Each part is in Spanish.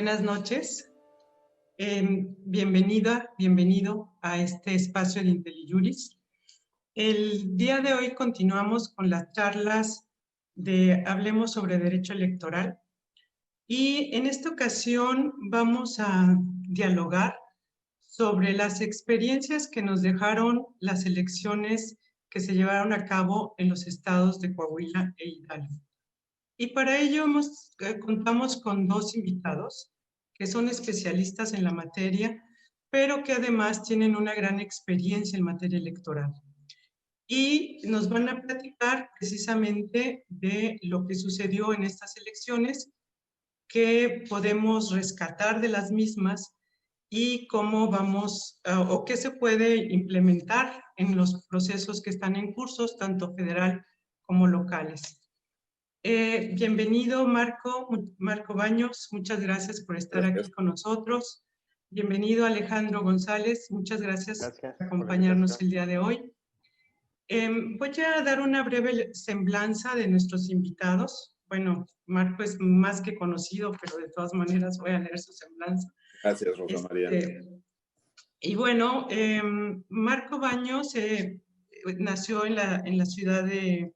Buenas noches. Bienvenido a este espacio de IntelliJuris. El día de hoy continuamos con las charlas de Hablemos sobre Derecho Electoral y en esta ocasión vamos a dialogar sobre las experiencias que nos dejaron las elecciones que se llevaron a cabo en los estados de Coahuila e Hidalgo. Y para ello contamos con dos invitados que son especialistas en la materia, pero que además tienen una gran experiencia en materia electoral. Y nos van a platicar precisamente de lo que sucedió en estas elecciones, qué podemos rescatar de las mismas y cómo vamos o qué se puede implementar en los procesos que están en cursos, tanto federal como locales. Bienvenido Marco Baños, muchas gracias por estar aquí con nosotros. Bienvenido Alejandro González, muchas gracias por acompañarnos el día de hoy. Voy a dar una breve semblanza de nuestros invitados. Bueno, Marco es más que conocido, pero de todas maneras voy a leer su semblanza. Gracias, Rosa María. Y bueno, Marco Baños nació en la ciudad de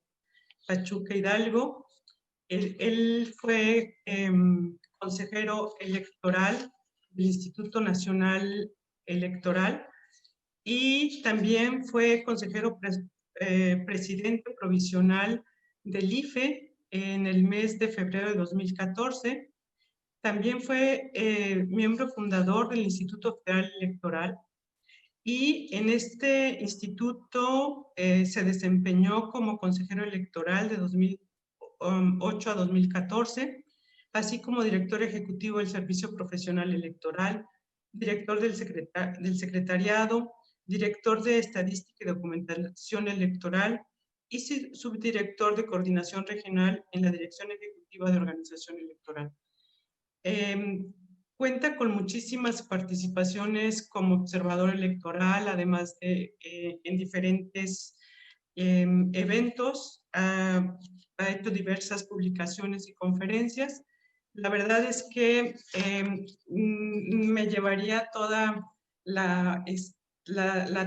Pachuca, Hidalgo. Él fue consejero electoral del Instituto Nacional Electoral y también fue consejero presidente provisional del IFE en el mes de febrero de 2014. También fue miembro fundador del Instituto Federal Electoral y en este instituto se desempeñó como consejero electoral de 2008 a 2014, así como director ejecutivo del Servicio Profesional Electoral, director del secretariado, director de Estadística y Documentación Electoral y subdirector de Coordinación Regional en la Dirección Ejecutiva de Organización Electoral. Cuenta con muchísimas participaciones como observador electoral, además de en diferentes eventos. Ha hecho diversas publicaciones y conferencias. La verdad es que me llevaría toda la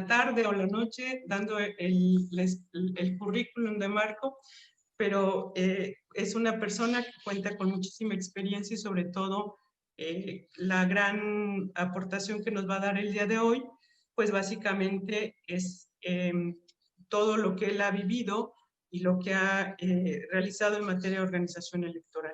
tarde o la noche dando el currículum de Marco, pero es una persona que cuenta con muchísima experiencia y sobre todo la gran aportación que nos va a dar el día de hoy, pues básicamente es todo lo que él ha vivido y lo que ha realizado en materia de organización electoral.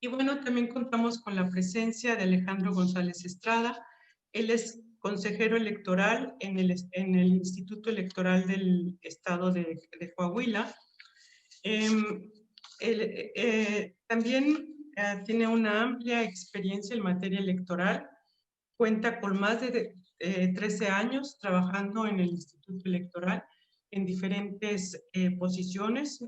Y bueno, también contamos con la presencia de Alejandro González Estrada. Él es consejero electoral en el Instituto Electoral del Estado de Coahuila. También tiene una amplia experiencia en materia electoral. Cuenta con más de 13 años trabajando en el Instituto Electoral en diferentes posiciones,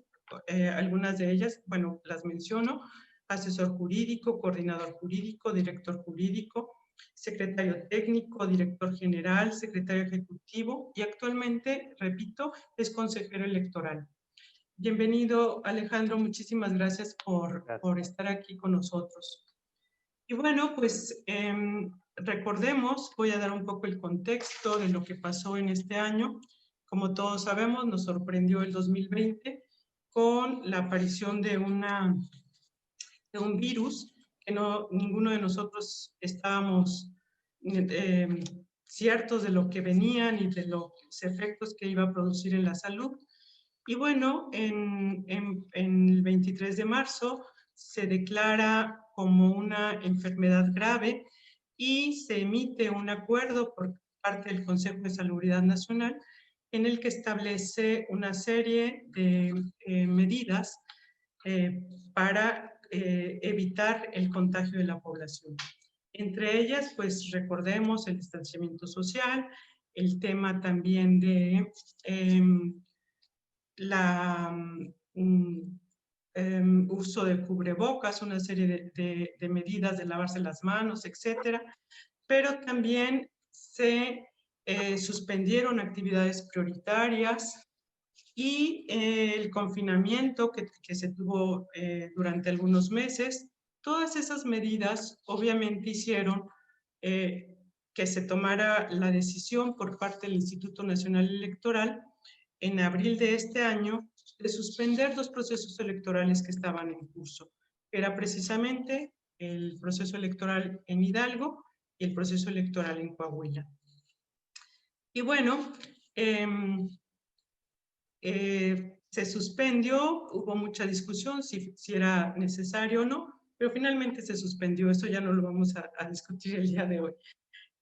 algunas de ellas, bueno, las menciono: asesor jurídico, coordinador jurídico, director jurídico, secretario técnico, director general, secretario ejecutivo y actualmente, repito, es consejero electoral. Bienvenido, Alejandro, muchísimas gracias por estar aquí con nosotros. Y bueno, pues recordemos, voy a dar un poco el contexto de lo que pasó en este año. Como todos sabemos, nos sorprendió el 2020 con la aparición de un virus que ninguno de nosotros estábamos ciertos de lo que venían y de los efectos que iba a producir en la salud. Y bueno, en el 23 de marzo se declara como una enfermedad grave y se emite un acuerdo por parte del Consejo de Salubridad Nacional en el que establece una serie de medidas para evitar el contagio de la población. Entre ellas, pues recordemos el distanciamiento social, el tema también de uso de cubrebocas, una serie de medidas de lavarse las manos, etcétera, pero también se suspendieron actividades prioritarias y el confinamiento que se tuvo durante algunos meses Todas esas medidas obviamente hicieron que se tomara la decisión por parte del Instituto Nacional Electoral en abril de este año de suspender 2 procesos electorales que estaban en curso. Era precisamente el proceso electoral en Hidalgo y el proceso electoral en Coahuila. Y bueno, se suspendió, hubo mucha discusión si era necesario o no, pero finalmente se suspendió. Eso ya no lo vamos a discutir el día de hoy.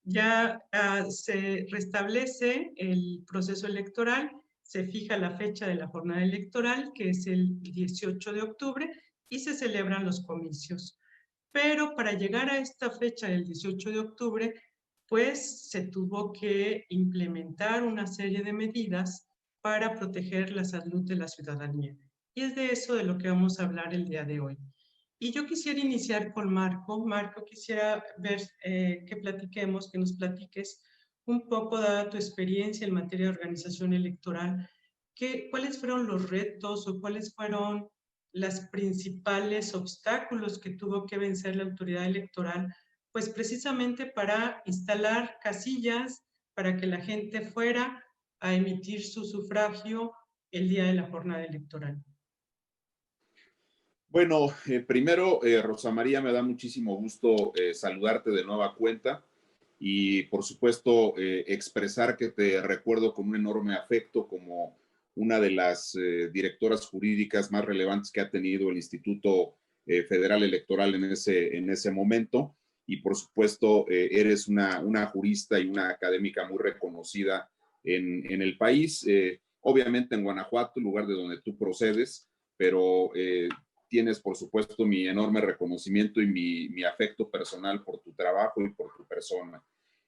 Ya se restablece el proceso electoral, se fija la fecha de la jornada electoral, que es el 18 de octubre, y se celebran los comicios. Pero para llegar a esta fecha del 18 de octubre, pues se tuvo que implementar una serie de medidas para proteger la salud de la ciudadanía. Y es de eso de lo que vamos a hablar el día de hoy. Y yo quisiera iniciar con Marco. Marco, quisiera ver que platiquemos, que nos platiques un poco, dada tu experiencia en materia de organización electoral, cuáles fueron los retos o cuáles fueron los principales obstáculos que tuvo que vencer la autoridad electoral, pues precisamente para instalar casillas, para que la gente fuera a emitir su sufragio el día de la jornada electoral. Bueno, primero, Rosa María, me da muchísimo gusto saludarte de nueva cuenta y, por supuesto, expresar que te recuerdo con un enorme afecto como una de las directoras jurídicas más relevantes que ha tenido el Instituto Federal Electoral en ese momento. Y, por supuesto, eres una jurista y una académica muy reconocida en el país, obviamente en Guanajuato, lugar de donde tú procedes, pero tienes, por supuesto, mi enorme reconocimiento y mi afecto personal por tu trabajo y por tu persona.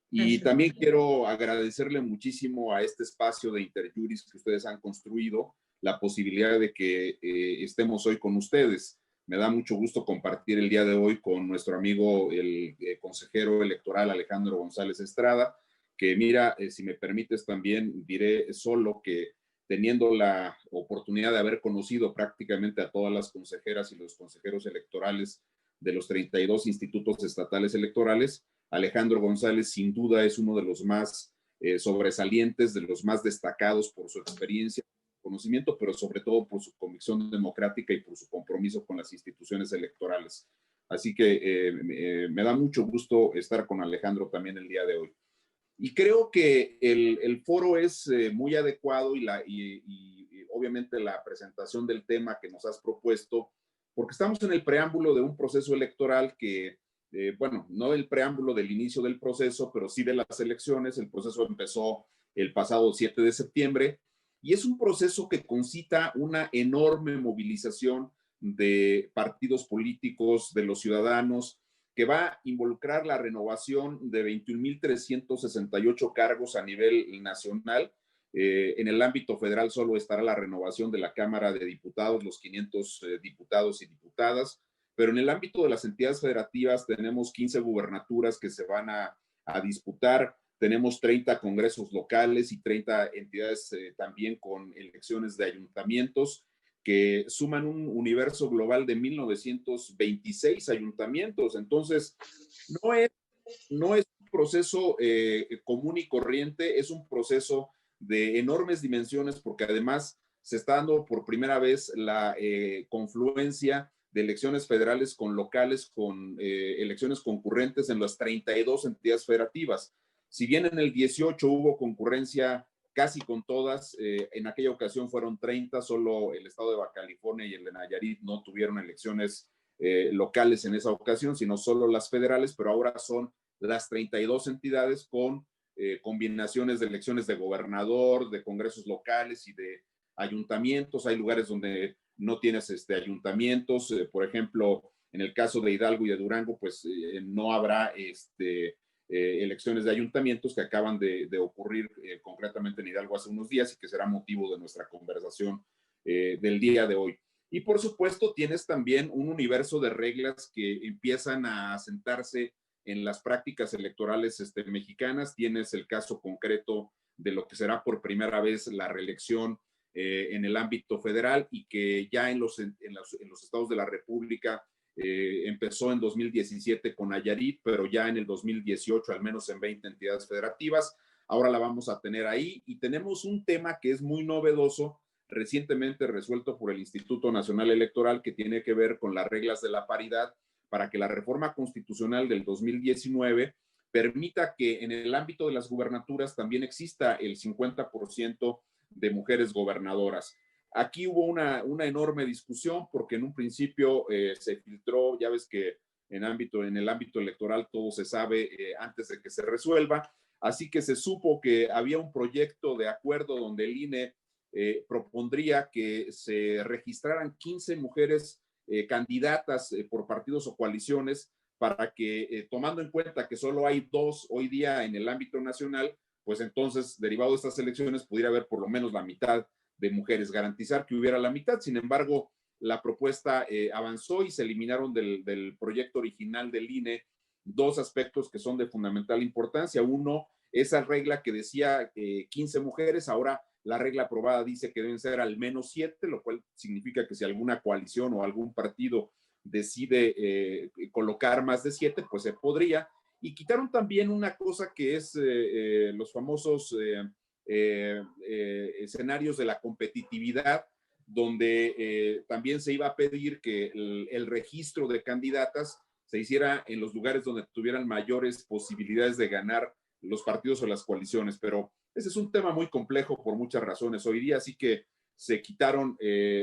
Y también quiero agradecerle muchísimo a este espacio de Interjuris que ustedes han construido, la posibilidad de que estemos hoy con ustedes. Me da mucho gusto compartir el día de hoy con nuestro amigo, el consejero electoral Alejandro González Estrada, que mira, si me permites también diré solo que teniendo la oportunidad de haber conocido prácticamente a todas las consejeras y los consejeros electorales de los 32 institutos estatales electorales, Alejandro González sin duda es uno de los más sobresalientes, de los más destacados por su experiencia, conocimiento, pero sobre todo por su convicción democrática y por su compromiso con las instituciones electorales. Así que me da mucho gusto estar con Alejandro también el día de hoy. Y creo que el foro es muy adecuado y obviamente la presentación del tema que nos has propuesto, porque estamos en el preámbulo de un proceso electoral que, bueno, no el preámbulo del inicio del proceso, pero sí de las elecciones. El proceso empezó el pasado 7 de septiembre y es un proceso que concita una enorme movilización de partidos políticos, de los ciudadanos, que va a involucrar la renovación de 21,368 cargos a nivel nacional. En el ámbito federal solo estará la renovación de la Cámara de Diputados, los 500 diputados y diputadas, pero en el ámbito de las entidades federativas tenemos 15 gubernaturas que se van a disputar, tenemos 30 congresos locales y 30 entidades también con elecciones de ayuntamientos, que suman un universo global de 1926 ayuntamientos. Entonces, no es un proceso común y corriente, es un proceso de enormes dimensiones, porque además se está dando por primera vez la confluencia de elecciones federales con locales, con elecciones concurrentes en las 32 entidades federativas. Si bien en el 18 hubo concurrencia casi con todas, en aquella ocasión fueron 30, solo el estado de Baja California y el de Nayarit no tuvieron elecciones locales en esa ocasión, sino solo las federales, pero ahora son las 32 entidades con combinaciones de elecciones de gobernador, de congresos locales y de ayuntamientos. Hay lugares donde no tienes ayuntamientos, por ejemplo, en el caso de Hidalgo y de Durango, pues no habrá elecciones de ayuntamientos que acaban de ocurrir concretamente en Hidalgo hace unos días y que será motivo de nuestra conversación del día de hoy. Y por supuesto tienes también un universo de reglas que empiezan a asentarse en las prácticas electorales mexicanas. Tienes el caso concreto de lo que será por primera vez la reelección en el ámbito federal y que ya en los estados de la República empezó en 2017 con Nayarit, pero ya en el 2018, al menos en 20 entidades federativas. Ahora la vamos a tener ahí y tenemos un tema que es muy novedoso, recientemente resuelto por el Instituto Nacional Electoral, que tiene que ver con las reglas de la paridad para que la reforma constitucional del 2019 permita que en el ámbito de las gubernaturas también exista el 50% de mujeres gobernadoras. Aquí hubo una enorme discusión porque en un principio se filtró, ya ves que en el ámbito electoral todo se sabe antes de que se resuelva, así que se supo que había un proyecto de acuerdo donde el INE propondría que se registraran 15 mujeres candidatas por partidos o coaliciones para que, tomando en cuenta que solo hay 2 hoy día en el ámbito nacional, pues entonces, derivado de estas elecciones, pudiera haber por lo menos la mitad de mujeres, garantizar que hubiera la mitad. Sin embargo, la propuesta avanzó y se eliminaron del proyecto original del INE 2 aspectos que son de fundamental importancia. Uno, esa regla que decía 15 mujeres, ahora la regla aprobada dice que deben ser al menos 7, lo cual significa que si alguna coalición o algún partido decide colocar más de 7, pues se podría. Y quitaron también una cosa que es los famosos escenarios de la competitividad, donde también se iba a pedir que el registro de candidatas se hiciera en los lugares donde tuvieran mayores posibilidades de ganar los partidos o las coaliciones. Pero ese es un tema muy complejo por muchas razones hoy día, así que se quitaron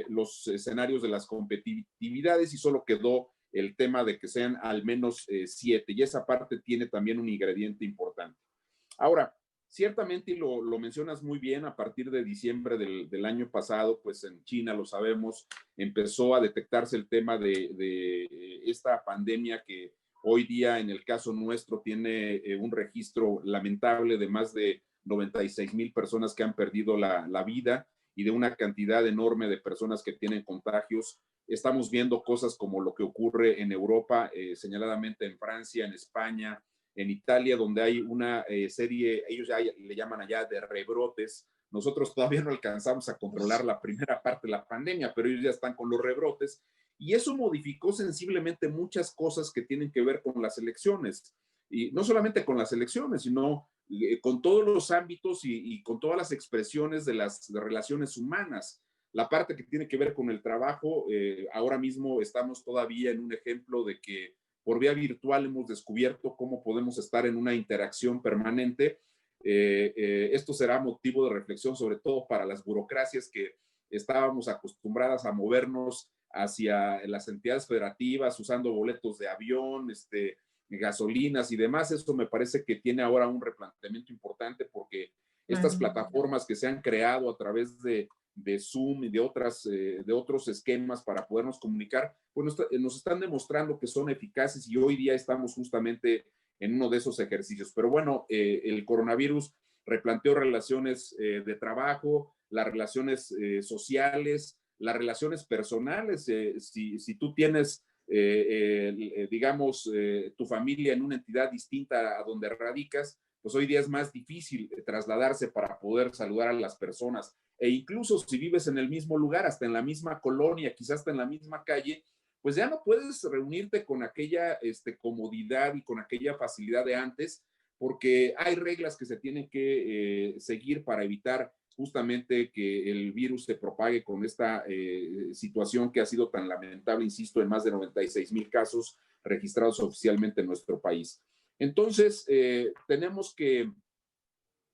los escenarios de las competitividades y solo quedó el tema de que sean al menos 7, y esa parte tiene también un ingrediente importante. Ahora, ciertamente, y lo mencionas muy bien, a partir de diciembre del año pasado, pues en China, lo sabemos, empezó a detectarse el tema de esta pandemia que hoy día, en el caso nuestro, tiene un registro lamentable de más de 96,000 personas que han perdido la vida y de una cantidad enorme de personas que tienen contagios. Estamos viendo cosas como lo que ocurre en Europa, señaladamente en Francia, en España, en Italia, donde hay una serie, ellos ya le llaman allá de rebrotes. Nosotros todavía no alcanzamos a controlar la primera parte de la pandemia, pero ellos ya están con los rebrotes. Y eso modificó sensiblemente muchas cosas que tienen que ver con las elecciones. Y no solamente con las elecciones, sino con todos los ámbitos y con todas las expresiones de las relaciones humanas. La parte que tiene que ver con el trabajo, ahora mismo estamos todavía en un ejemplo de que por vía virtual hemos descubierto cómo podemos estar en una interacción permanente. Esto será motivo de reflexión, sobre todo para las burocracias que estábamos acostumbradas a movernos hacia las entidades federativas, usando boletos de avión, gasolinas y demás. Esto me parece que tiene ahora un replanteamiento importante porque estas plataformas que se han creado a través de Zoom y de otros esquemas para podernos comunicar, pues nos están demostrando que son eficaces y hoy día estamos justamente en uno de esos ejercicios. Pero bueno, el coronavirus replanteó relaciones de trabajo, las relaciones sociales, las relaciones personales. Si tú tienes, digamos, tu familia en una entidad distinta a donde radicas, pues hoy día es más difícil trasladarse para poder saludar a las personas. E incluso si vives en el mismo lugar, hasta en la misma colonia, quizás hasta en la misma calle, pues ya no puedes reunirte con aquella comodidad y con aquella facilidad de antes, porque hay reglas que se tienen que seguir para evitar justamente que el virus se propague con esta situación que ha sido tan lamentable, insisto, en más de 96,000 casos registrados oficialmente en nuestro país. Entonces, tenemos que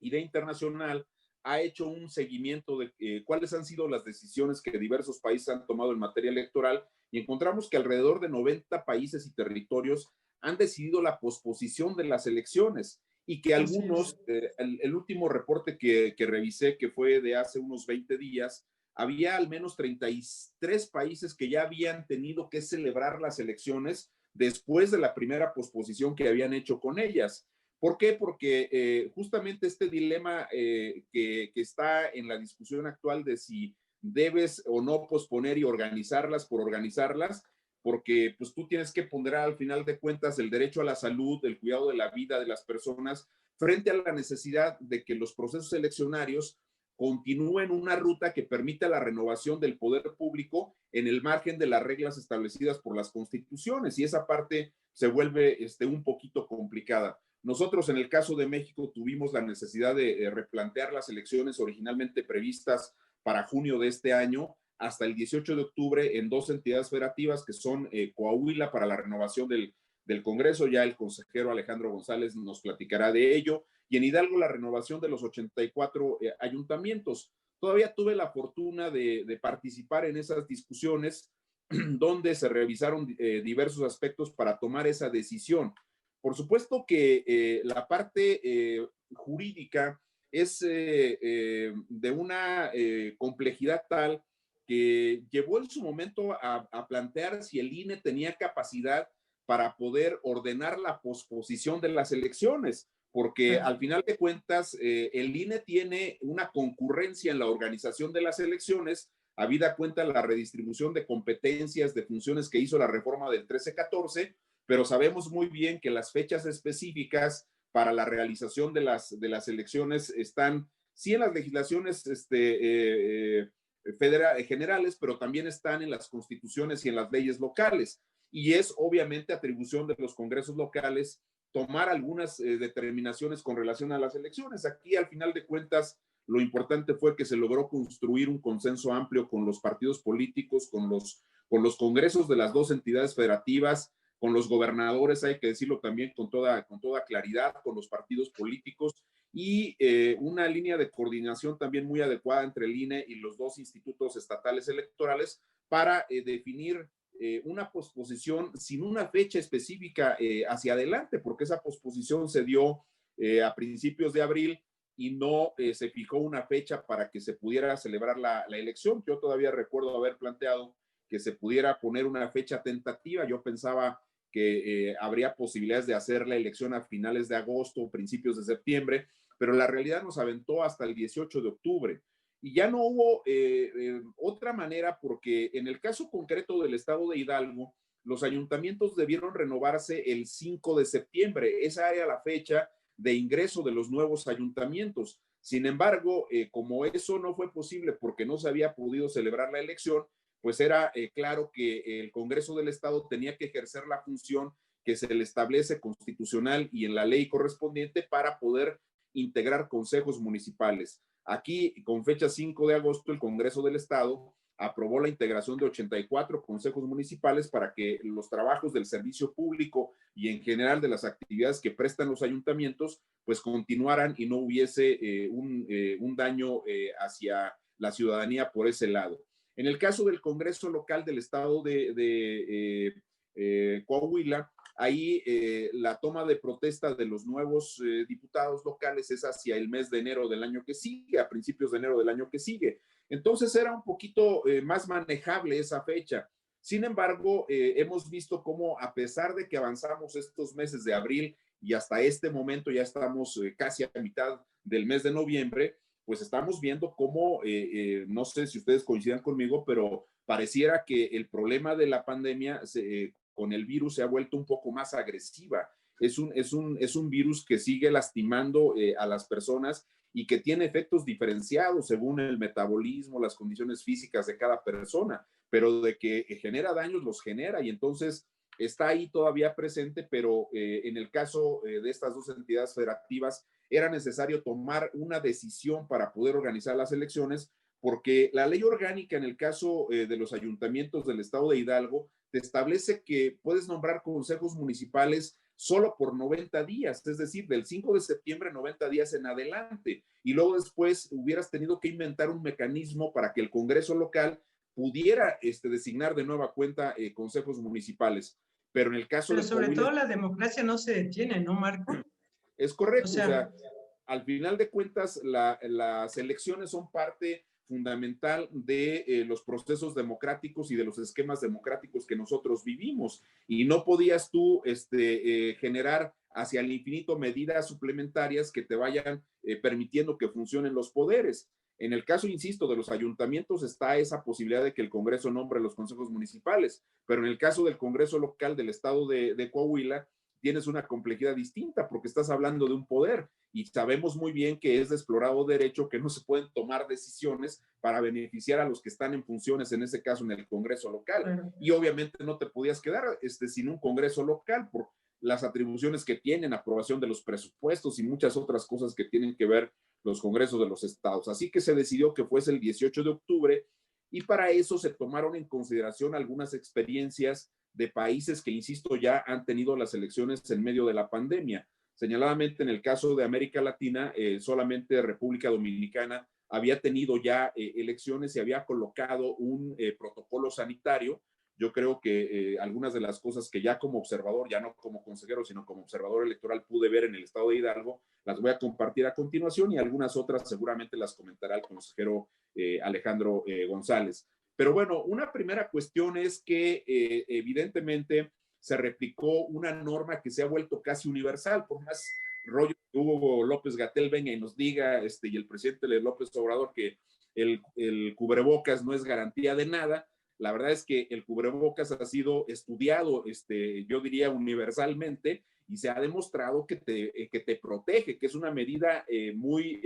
Idea Internacional ha hecho un seguimiento de cuáles han sido las decisiones que diversos países han tomado en materia electoral y encontramos que alrededor de 90 países y territorios han decidido la posposición de las elecciones y que algunos, el último reporte que revisé, que fue de hace unos 20 días, había al menos 33 países que ya habían tenido que celebrar las elecciones después de la primera posposición que habían hecho con ellas. ¿Por qué? Porque justamente este dilema que está en la discusión actual de si debes o no posponer y organizarlas por organizarlas, porque pues tú tienes que ponderar al final de cuentas el derecho a la salud, el cuidado de la vida de las personas frente a la necesidad de que los procesos eleccionarios continúe en una ruta que permita la renovación del poder público en el margen de las reglas establecidas por las constituciones, y esa parte se vuelve un poquito complicada. Nosotros en el caso de México tuvimos la necesidad de replantear las elecciones originalmente previstas para junio de este año hasta el 18 de octubre en dos entidades federativas que son Coahuila para la renovación del Congreso, ya el consejero Alejandro González nos platicará de ello, y en Hidalgo la renovación de los 84 ayuntamientos. Todavía tuve la fortuna de participar en esas discusiones donde se revisaron diversos aspectos para tomar esa decisión. Por supuesto que la parte jurídica es de una complejidad tal que llevó en su momento a plantear si el INE tenía capacidad para poder ordenar la posposición de las elecciones, porque al final de cuentas el INE tiene una concurrencia en la organización de las elecciones, habida cuenta la redistribución de competencias, de funciones que hizo la reforma del 13-14, pero sabemos muy bien que las fechas específicas para la realización de las elecciones están, sí, en las legislaciones generales, pero también están en las constituciones y en las leyes locales. Y es obviamente atribución de los congresos locales tomar algunas determinaciones con relación a las elecciones. Aquí, al final de cuentas, lo importante fue que se logró construir un consenso amplio con los partidos políticos, con los congresos de las dos entidades federativas, con los gobernadores, hay que decirlo también con toda claridad, con los partidos políticos, y una línea de coordinación también muy adecuada entre el INE y los dos institutos estatales electorales para definir una posposición sin una fecha específica hacia adelante, porque esa posposición se dio a principios de abril y no se fijó una fecha para que se pudiera celebrar la elección. Yo todavía recuerdo haber planteado que se pudiera poner una fecha tentativa. Yo pensaba que habría posibilidades de hacer la elección a finales de agosto o principios de septiembre, pero la realidad nos aventó hasta el 18 de octubre. Y ya no hubo otra manera, porque en el caso concreto del estado de Hidalgo, los ayuntamientos debieron renovarse el 5 de septiembre. Esa era la fecha de ingreso de los nuevos ayuntamientos. Sin embargo, como eso no fue posible porque no se había podido celebrar la elección, pues era claro que el Congreso del Estado tenía que ejercer la función que se le establece constitucional y en la ley correspondiente para poder integrar consejos municipales. Aquí, con fecha 5 de agosto, el Congreso del Estado aprobó la integración de 84 consejos municipales para que los trabajos del servicio público y en general de las actividades que prestan los ayuntamientos, pues continuaran y no hubiese un daño hacia la ciudadanía por ese lado. En el caso del Congreso local del estado de Coahuila, ahí la toma de protesta de los nuevos diputados locales es hacia el mes de enero del año que sigue, a principios de enero del año que sigue. Entonces era un poquito más manejable esa fecha. Sin embargo, hemos visto cómo a pesar de que avanzamos estos meses de abril y hasta este momento ya estamos casi a mitad del mes de noviembre, pues estamos viendo cómo, no sé si ustedes coincidan conmigo, pero pareciera que el problema de la pandemia con el virus se ha vuelto un poco más agresiva. Es un virus que sigue lastimando a las personas y que tiene efectos diferenciados según el metabolismo, las condiciones físicas de cada persona, pero de que genera daños, los genera, y entonces está ahí todavía presente, pero en el caso de estas dos entidades federativas era necesario tomar una decisión para poder organizar las elecciones, porque la ley orgánica en el caso de los ayuntamientos del estado de Hidalgo te establece que puedes nombrar consejos municipales solo por 90 días, es decir, del 5 de septiembre 90 días en adelante, y luego después hubieras tenido que inventar un mecanismo para que el Congreso local pudiera designar de nueva cuenta consejos municipales. Pero en el caso Pero de sobre Coahuila, todo la democracia no se detiene, ¿no, Marco? es correcto, O o sea, sea, al final de cuentas, las elecciones son parte fundamental de los procesos democráticos y de los esquemas democráticos que nosotros vivimos. Y no podías tú generar hacia el infinito medidas suplementarias que te vayan permitiendo que funcionen los poderes. En el caso, insisto, de los ayuntamientos está esa posibilidad de que el Congreso nombre los consejos municipales, pero en el caso del Congreso local del estado de Coahuila, tienes una complejidad distinta porque estás hablando de un poder y sabemos muy bien que es de explorado derecho que no se pueden tomar decisiones para beneficiar a los que están en funciones, en ese caso en el Congreso local. Claro. Y obviamente no te podías quedar sin un Congreso local por las atribuciones que tienen, aprobación de los presupuestos y muchas otras cosas que tienen que ver los congresos de los estados. Así que se decidió que fuese el 18 de octubre y para eso se tomaron en consideración algunas experiencias de países que, insisto, ya han tenido las elecciones en medio de la pandemia. Señaladamente, en el caso de América Latina, solamente República Dominicana había tenido ya elecciones y había colocado un protocolo sanitario. Yo creo que algunas de las cosas que ya como observador, ya no como consejero, sino como observador electoral pude ver en el estado de Hidalgo, las voy a compartir a continuación y algunas otras seguramente las comentará el consejero Alejandro González. Pero bueno, una primera cuestión es que evidentemente se replicó una norma que se ha vuelto casi universal, por más rollo que Hugo López-Gatell venga y nos diga, y el presidente López Obrador, que el cubrebocas no es garantía de nada. La verdad es que el cubrebocas ha sido estudiado, yo diría universalmente, y se ha demostrado que te protege, que es una medida muy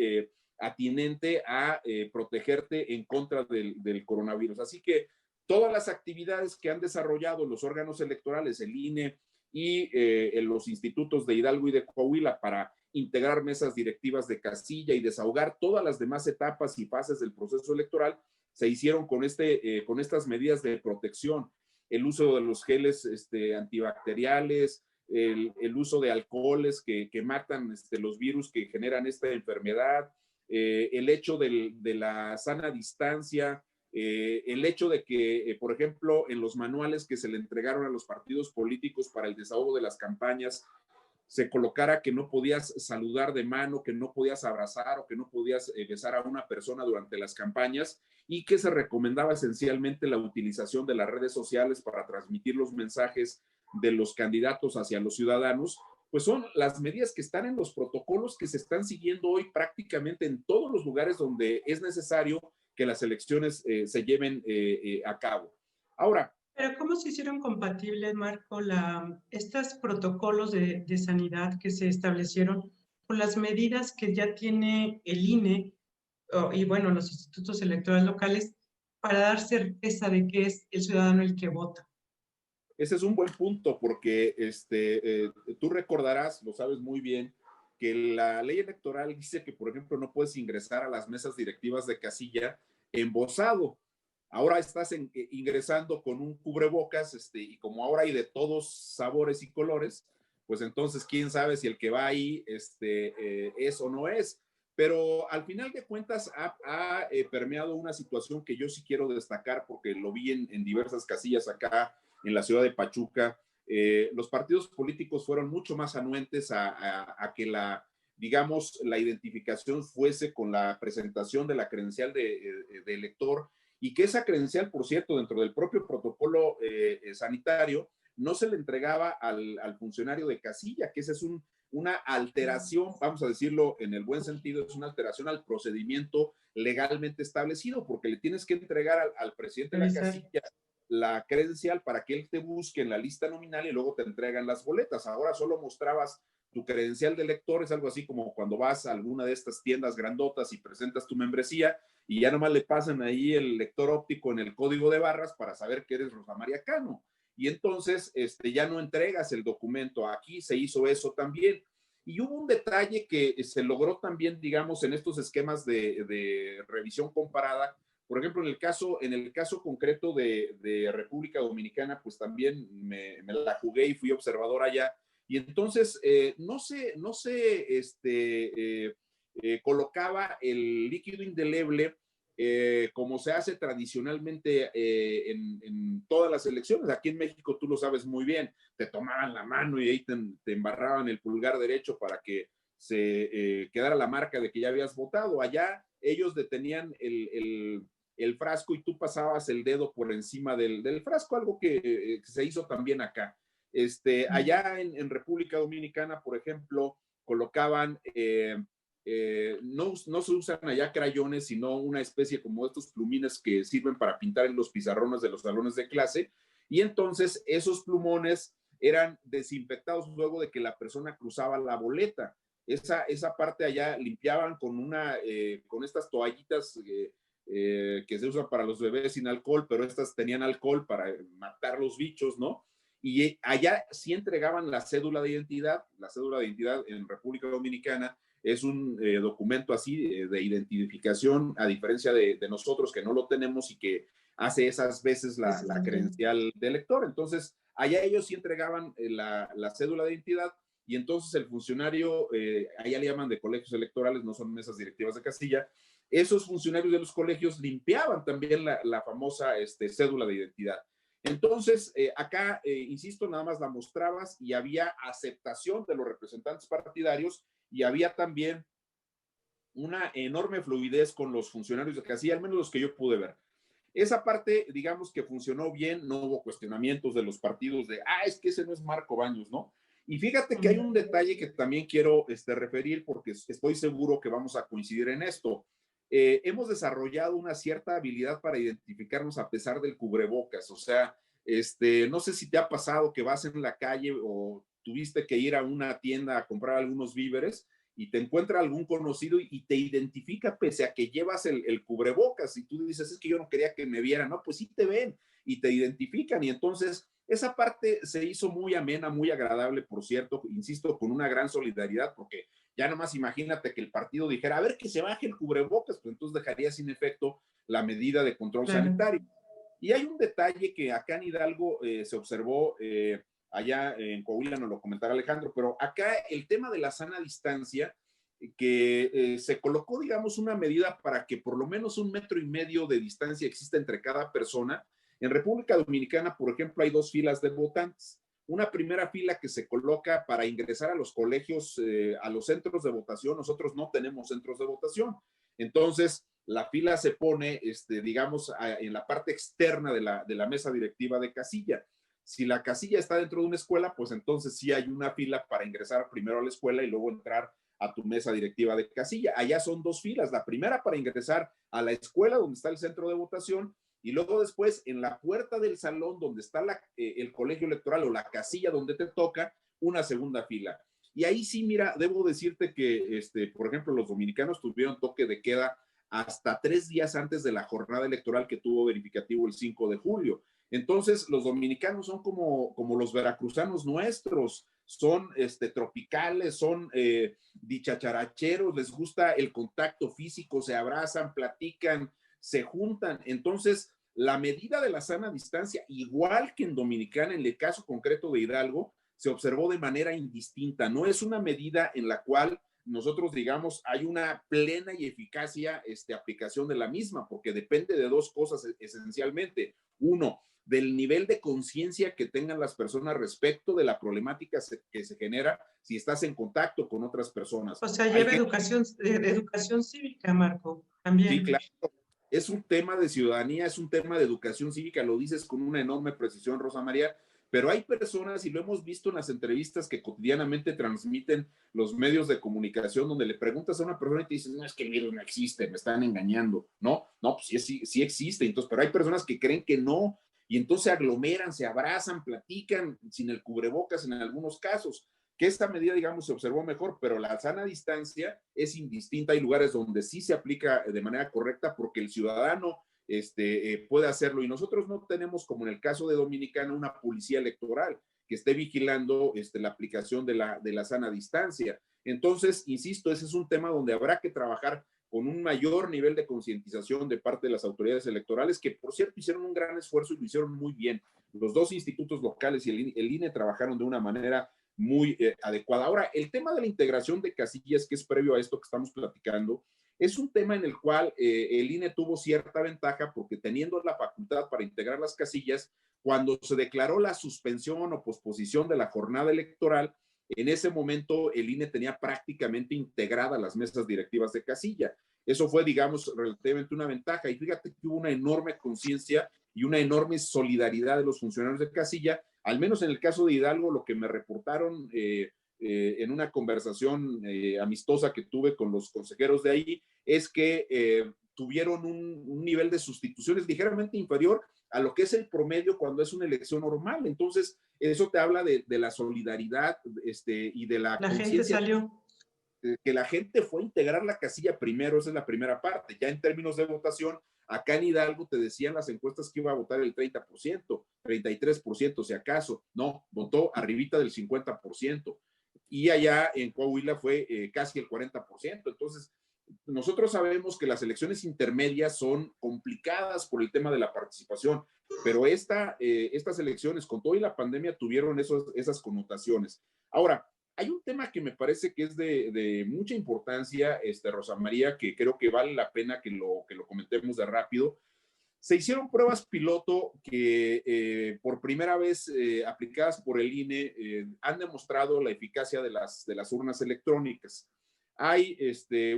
atinente a protegerte en contra del coronavirus. Así que todas las actividades que han desarrollado los órganos electorales, el INE y en los institutos de Hidalgo y de Coahuila para integrar mesas directivas de casilla y desahogar todas las demás etapas y fases del proceso electoral, se hicieron con estas medidas de protección, el uso de los geles antibacteriales, el uso de alcoholes que matan los virus que generan esta enfermedad, el hecho de la sana distancia, el hecho de que, por ejemplo, en los manuales que se le entregaron a los partidos políticos para el desahogo de las campañas, se colocara que no podías saludar de mano, que no podías abrazar o que no podías besar a una persona durante las campañas y que se recomendaba esencialmente la utilización de las redes sociales para transmitir los mensajes de los candidatos hacia los ciudadanos, pues son las medidas que están en los protocolos que se están siguiendo hoy prácticamente en todos los lugares donde es necesario que las elecciones se lleven a cabo. Ahora, pero ¿cómo se hicieron compatibles, Marco, estos protocolos de sanidad que se establecieron con las medidas que ya tiene el INE y, bueno, los institutos electorales locales para dar certeza de que es el ciudadano el que vota? Ese es un buen punto porque tú recordarás, lo sabes muy bien, que la ley electoral dice que, por ejemplo, no puedes ingresar a las mesas directivas de casilla embosado. Ahora estás ingresando con un cubrebocas y como ahora hay de todos sabores y colores, pues entonces quién sabe si el que va ahí es o no es. Pero al final de cuentas ha permeado una situación que yo sí quiero destacar porque lo vi en diversas casillas acá en la ciudad de Pachuca. Los partidos políticos fueron mucho más anuentes a que digamos, la identificación fuese con la presentación de la credencial de elector y que esa credencial, por cierto, dentro del propio protocolo sanitario, no se le entregaba al funcionario de casilla, que esa es una alteración, vamos a decirlo en el buen sentido, es una alteración al procedimiento legalmente establecido, porque le tienes que entregar al presidente de la casilla la credencial para que él te busque en la lista nominal y luego te entregan las boletas. Ahora solo mostrabas tu credencial de lector, es algo así como cuando vas a alguna de estas tiendas grandotas y presentas tu membresía y ya nomás le pasan ahí el lector óptico en el código de barras para saber que eres Rosa María Cano. Y entonces ya no entregas el documento. Aquí se hizo eso también. Y hubo un detalle que se logró también, digamos, en estos esquemas de revisión comparada. Por ejemplo, en el caso concreto de República Dominicana, pues también me la jugué y fui observador allá. Y entonces no se colocaba el líquido indeleble como se hace tradicionalmente en todas las elecciones. Aquí en México tú lo sabes muy bien, te tomaban la mano y ahí te embarraban el pulgar derecho para que se quedara la marca de que ya habías votado. Allá ellos detenían el frasco y tú pasabas el dedo por encima del frasco, algo que se hizo también acá. Allá en República Dominicana, por ejemplo, colocaban, no se usan allá crayones, sino una especie como estos plumines que sirven para pintar en los pizarrones de los salones de clase, y entonces esos plumones eran desinfectados luego de que la persona cruzaba la boleta. Esa parte allá limpiaban con estas toallitas que se usan para los bebés sin alcohol, pero estas tenían alcohol para matar los bichos, ¿no? Y allá sí entregaban la cédula de identidad. La cédula de identidad en República Dominicana es un documento así de identificación, a diferencia de nosotros que no lo tenemos y que hace esas veces la credencial de elector. Entonces, allá ellos sí entregaban la cédula de identidad y entonces el funcionario, allá le llaman de colegios electorales, no son mesas directivas de casilla, esos funcionarios de los colegios limpiaban también la famosa cédula de identidad. Entonces, acá, insisto, nada más la mostrabas y había aceptación de los representantes partidarios y había también una enorme fluidez con los funcionarios de casilla, al menos los que yo pude ver. Esa parte, digamos que funcionó bien, no hubo cuestionamientos de los partidos de, es que ese no es Marco Baños, ¿no? Y fíjate que hay un detalle que también quiero referir porque estoy seguro que vamos a coincidir en esto. Hemos desarrollado una cierta habilidad para identificarnos a pesar del cubrebocas, o sea, no sé si te ha pasado que vas en la calle o tuviste que ir a una tienda a comprar algunos víveres y te encuentra algún conocido y te identifica pese a que llevas el cubrebocas y tú dices, es que yo no quería que me vieran, no, pues sí te ven y te identifican y entonces esa parte se hizo muy amena, muy agradable, por cierto, insisto, con una gran solidaridad, porque ya nomás imagínate que el partido dijera, a ver que se baje el cubrebocas, pues entonces dejaría sin efecto la medida de control sanitario. Y hay un detalle que acá en Hidalgo se observó, allá en Coahuila nos lo comentará Alejandro, pero acá el tema de la sana distancia, que se colocó, digamos, una medida para que por lo menos 1,5 metros de distancia exista entre cada persona. En República Dominicana, por ejemplo, hay 2 filas de votantes. Una primera fila que se coloca para ingresar a los colegios, a los centros de votación. Nosotros no tenemos centros de votación. Entonces, la fila se pone, digamos, en la parte externa de la mesa directiva de casilla. Si la casilla está dentro de una escuela, pues entonces sí hay una fila para ingresar primero a la escuela y luego entrar a tu mesa directiva de casilla. Allá son 2 filas. La primera para ingresar a la escuela donde está el centro de votación y luego después en la puerta del salón donde está el colegio electoral o la casilla donde te toca, una segunda fila. Y ahí sí, mira, debo decirte que, por ejemplo, los dominicanos tuvieron toque de queda hasta 3 días antes de la jornada electoral que tuvo verificativo el 5 de julio. Entonces, los dominicanos son como los veracruzanos nuestros, son tropicales, son dichacharacheros, les gusta el contacto físico, se abrazan, platican, se juntan. Entonces, la medida de la sana distancia, igual que en Dominicana, en el caso concreto de Hidalgo, se observó de manera indistinta. No es una medida en la cual nosotros digamos hay una plena y eficacia aplicación de la misma, porque depende de 2 cosas esencialmente. Uno, del nivel de conciencia que tengan las personas respecto de la problemática que se genera si estás en contacto con otras personas. O sea, lleva educación cívica, Marco, también. Sí, claro. Es un tema de ciudadanía, es un tema de educación cívica, lo dices con una enorme precisión, Rosa María, pero hay personas, y lo hemos visto en las entrevistas que cotidianamente transmiten los medios de comunicación, donde le preguntas a una persona y te dicen, no, es que el virus no existe, me están engañando. No, pues sí existe, entonces, pero hay personas que creen que no, y entonces se aglomeran, se abrazan, platican sin el cubrebocas en algunos casos. Que esta medida, digamos, se observó mejor, pero la sana distancia es indistinta. Hay lugares donde sí se aplica de manera correcta porque el ciudadano puede hacerlo y nosotros no tenemos, como en el caso de Dominicana, una policía electoral que esté vigilando la aplicación de la sana distancia. Entonces, insisto, ese es un tema donde habrá que trabajar con un mayor nivel de concientización de parte de las autoridades electorales, que por cierto hicieron un gran esfuerzo y lo hicieron muy bien. Los 2 institutos locales y el INE trabajaron de una manera muy adecuada. Ahora, el tema de la integración de casillas, que es previo a esto que estamos platicando, es un tema en el cual el INE tuvo cierta ventaja porque teniendo la facultad para integrar las casillas, cuando se declaró la suspensión o posposición de la jornada electoral, en ese momento el INE tenía prácticamente integradas las mesas directivas de casilla. Eso fue, digamos, relativamente una ventaja. Y fíjate que hubo una enorme conciencia y una enorme solidaridad de los funcionarios de casilla, al menos en el caso de Hidalgo, lo que me reportaron en una conversación amistosa que tuve con los consejeros de ahí, es que tuvieron un nivel de sustituciones ligeramente inferior a lo que es el promedio cuando es una elección normal. Entonces, eso te habla de la solidaridad y de la La gente conciencia salió. que la gente fue a integrar la casilla primero. Esa es la primera parte. Ya en términos de votación, acá en Hidalgo te decían las encuestas que iba a votar el 30%, 33% si acaso. No, votó arribita del 50%. Y allá en Coahuila fue casi el 40%. Entonces, nosotros sabemos que las elecciones intermedias son complicadas por el tema de la participación, pero estas elecciones, con todo y la pandemia, tuvieron esas connotaciones. Ahora, hay un tema que me parece que es de mucha importancia, Rosa María, que creo que vale la pena que lo comentemos de rápido. Se hicieron pruebas piloto que por primera vez aplicadas por el INE han demostrado la eficacia de las urnas electrónicas. Hay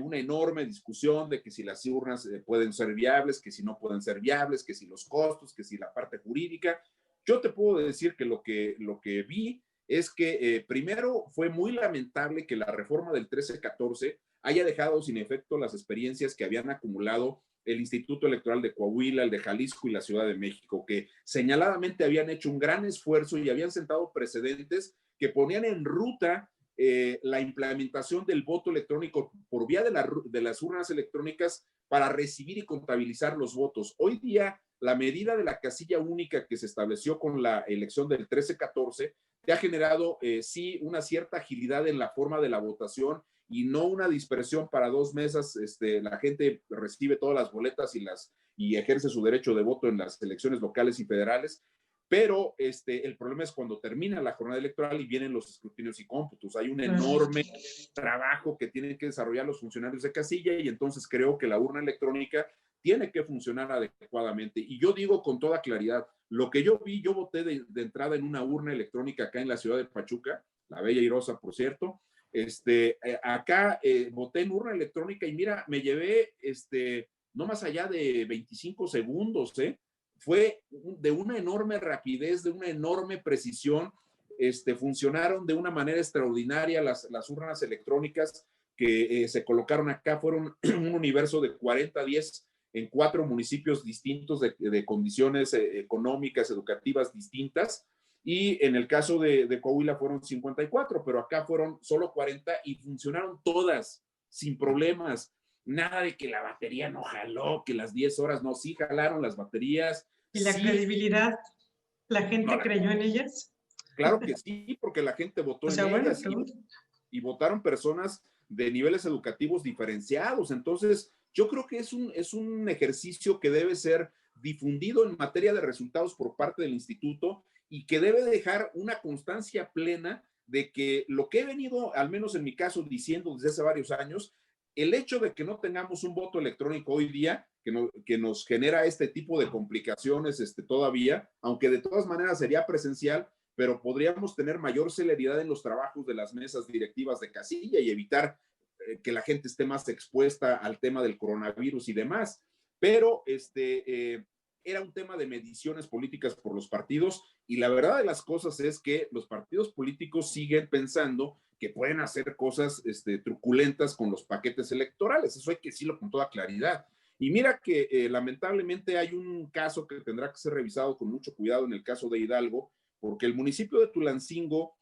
una enorme discusión de que si las urnas pueden ser viables, que si no pueden ser viables, que si los costos, que si la parte jurídica. Yo te puedo decir que lo que vi es que primero fue muy lamentable que la reforma del 13-14 haya dejado sin efecto las experiencias que habían acumulado el Instituto Electoral de Coahuila, el de Jalisco y la Ciudad de México, que señaladamente habían hecho un gran esfuerzo y habían sentado precedentes que ponían en ruta la implementación del voto electrónico por vía de las urnas electrónicas para recibir y contabilizar los votos. Hoy día, la medida de la casilla única que se estableció con la elección del 13-14 te ha generado, sí, una cierta agilidad en la forma de la votación y no una dispersión para 2 mesas. La gente recibe todas las boletas y ejerce su derecho de voto en las elecciones locales y federales. Pero el problema es cuando termina la jornada electoral y vienen los escrutinios y cómputos. Hay un enorme trabajo que tienen que desarrollar los funcionarios de casilla y entonces creo que la urna electrónica tiene que funcionar adecuadamente. Y yo digo con toda claridad, lo que yo vi, yo voté de entrada en una urna electrónica acá en la ciudad de Pachuca, la bella Irosa, por cierto. Acá voté en urna electrónica y mira, me llevé no más allá de 25 segundos, fue de una enorme rapidez, de una enorme precisión. Funcionaron de una manera extraordinaria las urnas electrónicas que se colocaron acá. Fueron un universo de 40-10 en 4 municipios distintos de condiciones económicas, educativas distintas. Y en el caso de Coahuila fueron 54, pero acá fueron solo 40 y funcionaron todas sin problemas. Nada de que la batería no jaló, que las 10 horas no, sí jalaron las baterías. ¿Y la sí, credibilidad? ¿La gente creyó en ellas? Claro que sí, porque la gente votó en ellas y votaron personas de niveles educativos diferenciados. Entonces, yo creo que es un ejercicio que debe ser difundido en materia de resultados por parte del instituto y que debe dejar una constancia plena de que lo que he venido, al menos en mi caso, diciendo desde hace varios años, el hecho de que no tengamos un voto electrónico hoy día, que nos genera este tipo de complicaciones todavía, aunque de todas maneras sería presencial, pero podríamos tener mayor celeridad en los trabajos de las mesas directivas de casilla y evitar que la gente esté más expuesta al tema del coronavirus y demás. Pero era un tema de mediciones políticas por los partidos y la verdad de las cosas es que los partidos políticos siguen pensando que pueden hacer cosas truculentas con los paquetes electorales. Eso hay que decirlo con toda claridad. Y mira que lamentablemente hay un caso que tendrá que ser revisado con mucho cuidado en el caso de Hidalgo, porque el municipio de Tulancingo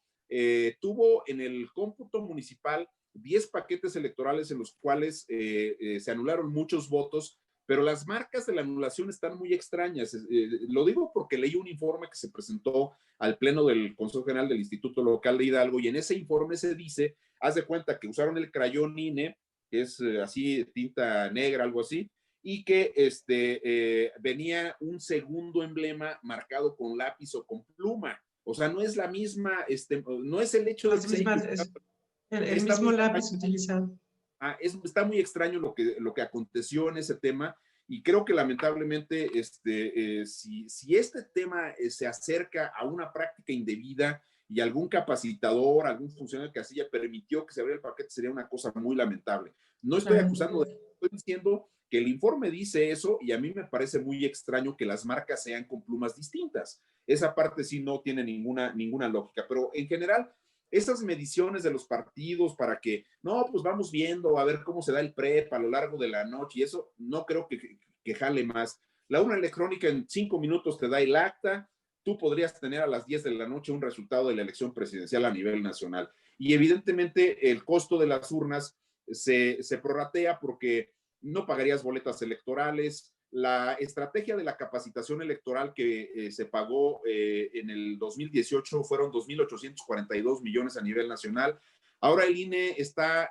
tuvo en el cómputo municipal 10 paquetes electorales en los cuales se anularon muchos votos, pero las marcas de la anulación están muy extrañas. Lo digo porque leí un informe que se presentó al Pleno del Consejo General del Instituto Local de Hidalgo y en ese informe se dice, haz de cuenta que usaron el crayón INE, que es así, tinta negra, algo así, y que venía un segundo emblema marcado con lápiz o con pluma. O sea, no es la misma, no es el hecho de que el mismo lápiz utilizado. Está muy extraño lo que aconteció en ese tema y creo que lamentablemente si este tema se acerca a una práctica indebida y algún capacitador, algún funcionario de casilla permitió que se abriera el paquete, sería una cosa muy lamentable. No estoy acusando, estoy diciendo que el informe dice eso y a mí me parece muy extraño que las marcas sean con plumas distintas. Esa parte sí no tiene ninguna lógica, pero en general esas mediciones de los partidos para que, no, pues vamos viendo a ver cómo se da el prep a lo largo de la noche y eso no creo que jale más. La urna electrónica en 5 minutos te da el acta, tú podrías tener a las 10 de la noche un resultado de la elección presidencial a nivel nacional. Y evidentemente el costo de las urnas se prorratea porque no pagarías boletas electorales. La estrategia de la capacitación electoral que se pagó en el 2018 fueron 2.842 millones a nivel nacional. Ahora el INE está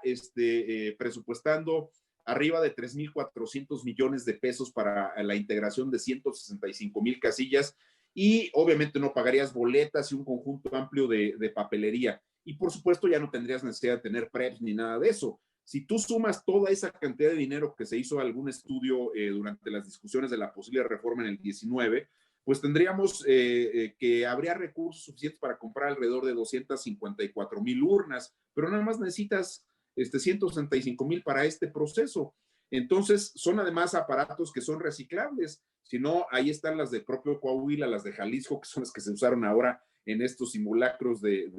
presupuestando arriba de 3.400 millones de pesos para la integración de 165,000 casillas y obviamente no pagarías boletas y un conjunto amplio de papelería. Y por supuesto ya no tendrías necesidad de tener preps ni nada de eso. Si tú sumas toda esa cantidad de dinero que se hizo algún estudio durante las discusiones de la posible reforma en el 19, pues tendríamos que habría recursos suficientes para comprar alrededor de 254,000 urnas, pero nada más necesitas 165,000 para este proceso. Entonces, son además aparatos que son reciclables. Si no, ahí están las del propio Coahuila, las de Jalisco, que son las que se usaron ahora en estos simulacros de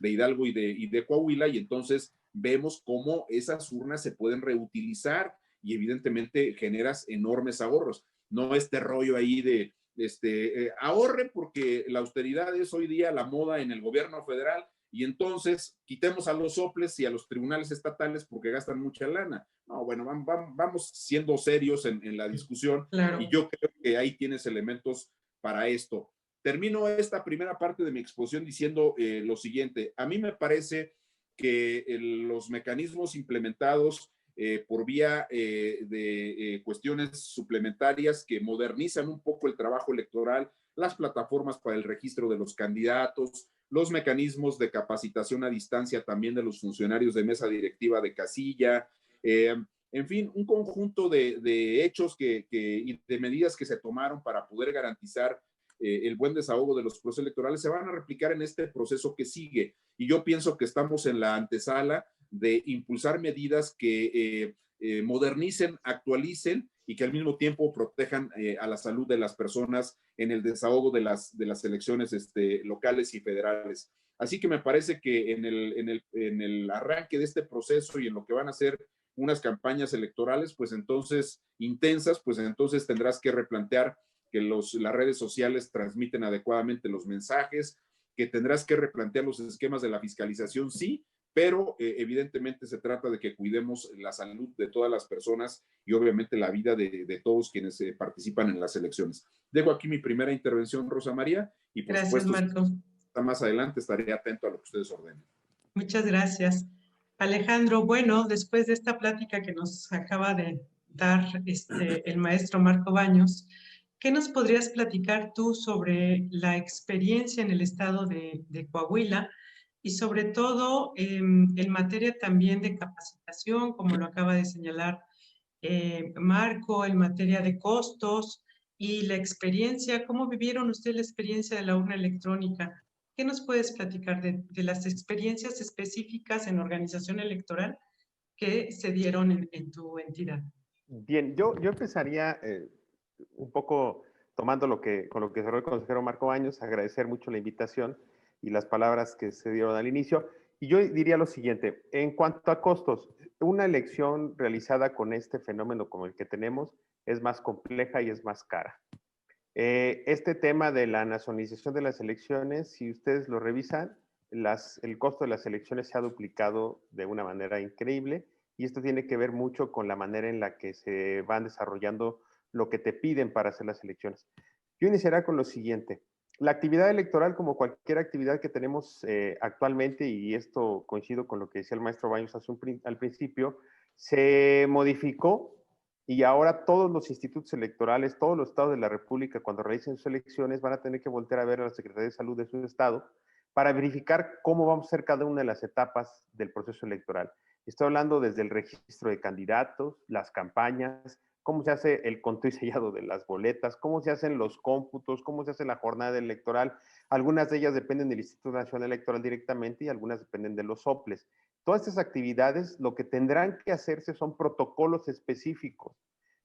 Hidalgo y de Coahuila, y entonces vemos cómo esas urnas se pueden reutilizar y evidentemente generas enormes ahorros. No este rollo ahí de ahorre porque la austeridad es hoy día la moda en el gobierno federal y entonces quitemos a los soples y a los tribunales estatales porque gastan mucha lana. No, bueno, vamos siendo serios en la discusión. Claro. Y yo creo que ahí tienes elementos para esto. Termino esta primera parte de mi exposición diciendo lo siguiente. A mí me parece que los mecanismos implementados por vía de cuestiones suplementarias que modernizan un poco el trabajo electoral, las plataformas para el registro de los candidatos, los mecanismos de capacitación a distancia también de los funcionarios de mesa directiva de casilla, en fin, un conjunto de hechos y de medidas que se tomaron para poder garantizar el buen desahogo de los procesos electorales se van a replicar en este proceso que sigue. Y yo pienso que estamos en la antesala de impulsar medidas que modernicen, actualicen y que al mismo tiempo protejan a la salud de las personas en el desahogo de las elecciones locales y federales. Así que me parece que en el arranque de este proceso y en lo que van a ser unas campañas electorales, pues entonces intensas, pues entonces tendrás que replantear que las redes sociales transmiten adecuadamente los mensajes, que tendrás que replantear los esquemas de la fiscalización, sí, pero evidentemente se trata de que cuidemos la salud de todas las personas y obviamente la vida de todos quienes participan en las elecciones. Dejo aquí mi primera intervención, Rosa María, y por Gracias, supuesto, Marco. más adelante estaré atento a lo que ustedes ordenen. Muchas gracias. Alejandro, bueno, después de esta plática que nos acaba de dar el maestro Marco Baños, ¿qué nos podrías platicar tú sobre la experiencia en el estado de Coahuila y sobre todo en materia también de capacitación, como lo acaba de señalar Marco, en materia de costos y la experiencia? ¿Cómo vivieron ustedes la experiencia de la urna electrónica? ¿Qué nos puedes platicar de las experiencias específicas en organización electoral que se dieron en tu entidad? Bien, yo empezaría un poco tomando con lo que cerró el consejero Marco Baños, agradecer mucho la invitación y las palabras que se dieron al inicio. Y yo diría lo siguiente, en cuanto a costos, una elección realizada con este fenómeno como el que tenemos es más compleja y es más cara. Este tema de la nacionalización de las elecciones, si ustedes lo revisan, el costo de las elecciones se ha duplicado de una manera increíble y esto tiene que ver mucho con la manera en la que se van desarrollando lo que te piden para hacer las elecciones. Yo iniciaré con lo siguiente. La actividad electoral, como cualquier actividad que tenemos actualmente, y esto coincido con lo que decía el maestro Baños al principio, se modificó y ahora todos los institutos electorales, todos los estados de la República, cuando realicen sus elecciones, van a tener que voltear a ver a la Secretaría de Salud de su estado para verificar cómo vamos a hacer cada una de las etapas del proceso electoral. Estoy hablando desde el registro de candidatos, las campañas, cómo se hace el conteo y sellado de las boletas, cómo se hacen los cómputos, cómo se hace la jornada electoral. Algunas de ellas dependen del Instituto Nacional Electoral directamente y algunas dependen de los soples. Todas estas actividades, lo que tendrán que hacerse son protocolos específicos.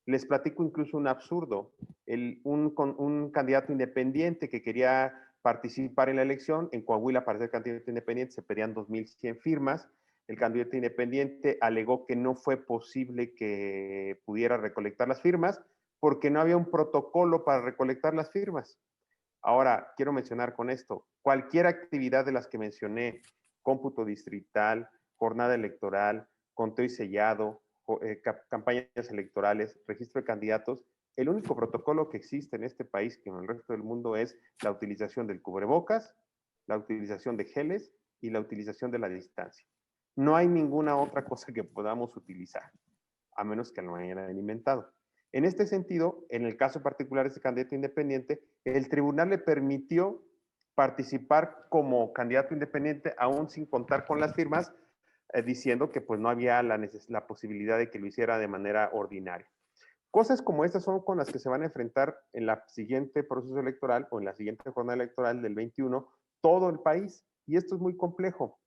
Les platico incluso un absurdo. Un candidato independiente que quería participar en la elección. En Coahuila, para ser candidato independiente, se pedían 2,100 firmas. El candidato independiente alegó que no fue posible que pudiera recolectar las firmas porque no había un protocolo para recolectar las firmas. Ahora, quiero mencionar con esto, cualquier actividad de las que mencioné, cómputo distrital, jornada electoral, conteo y sellado, campañas electorales, registro de candidatos, el único protocolo que existe en este país que en el resto del mundo es la utilización del cubrebocas, la utilización de geles y la utilización de la distancia. No hay ninguna otra cosa que podamos utilizar, a menos que lo hayan inventado. En este sentido, en el caso particular de este candidato independiente, el tribunal le permitió participar como candidato independiente, aún sin contar con las firmas, diciendo que pues no había la posibilidad de que lo hiciera de manera ordinaria. Cosas como estas son con las que se van a enfrentar en la siguiente proceso electoral o en la siguiente jornada electoral del 21 todo el país. Y esto es muy complejo.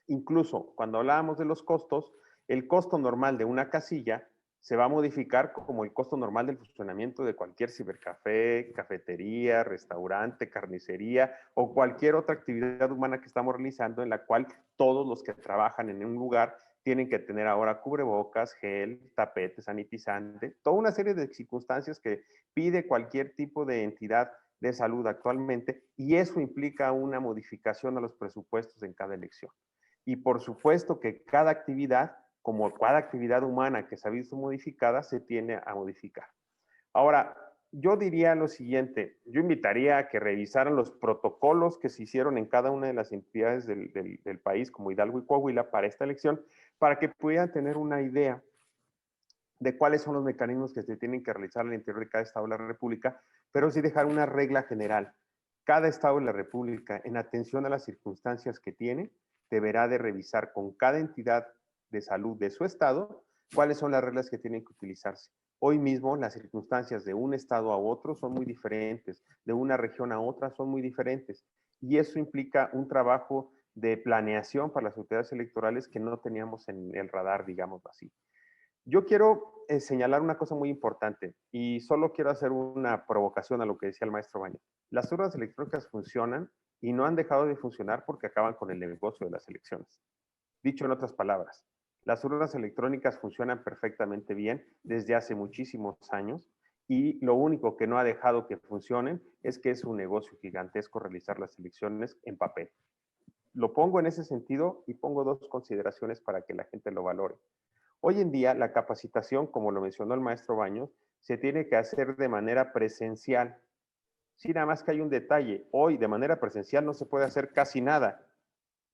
Incluso cuando hablábamos de los costos, el costo normal de una casilla se va a modificar como el costo normal del funcionamiento de cualquier cibercafé, cafetería, restaurante, carnicería o cualquier otra actividad humana que estamos realizando en la cual todos los que trabajan en un lugar tienen que tener ahora cubrebocas, gel, tapete, sanitizante, toda una serie de circunstancias que pide cualquier tipo de entidad de salud actualmente, y eso implica una modificación a los presupuestos en cada elección. Y por supuesto que cada actividad, como cada actividad humana que se ha visto modificada, se tiene a modificar. Ahora, yo diría lo siguiente, yo invitaría a que revisaran los protocolos que se hicieron en cada una de las entidades del país, como Hidalgo y Coahuila, para esta elección, para que pudieran tener una idea de cuáles son los mecanismos que se tienen que realizar al interior de cada estado de la República, pero sí dejar una regla general. Cada estado de la República, en atención a las circunstancias que tiene, deberá de revisar con cada entidad de salud de su estado cuáles son las reglas que tienen que utilizarse. Hoy mismo las circunstancias de un estado a otro son muy diferentes, de una región a otra son muy diferentes, y eso implica un trabajo de planeación para las autoridades electorales que no teníamos en el radar, digamos así. Yo quiero señalar una cosa muy importante y solo quiero hacer una provocación a lo que decía el maestro Baños. Las urnas electrónicas funcionan y no han dejado de funcionar porque acaban con el negocio de las elecciones. Dicho en otras palabras, las urnas electrónicas funcionan perfectamente bien desde hace muchísimos años y lo único que no ha dejado que funcionen es que es un negocio gigantesco realizar las elecciones en papel. Lo pongo en ese sentido y pongo dos consideraciones para que la gente lo valore. Hoy en día, la capacitación, como lo mencionó el maestro Baños, se tiene que hacer de manera presencial. Sí, nada más que hay un detalle. Hoy, de manera presencial, no se puede hacer casi nada.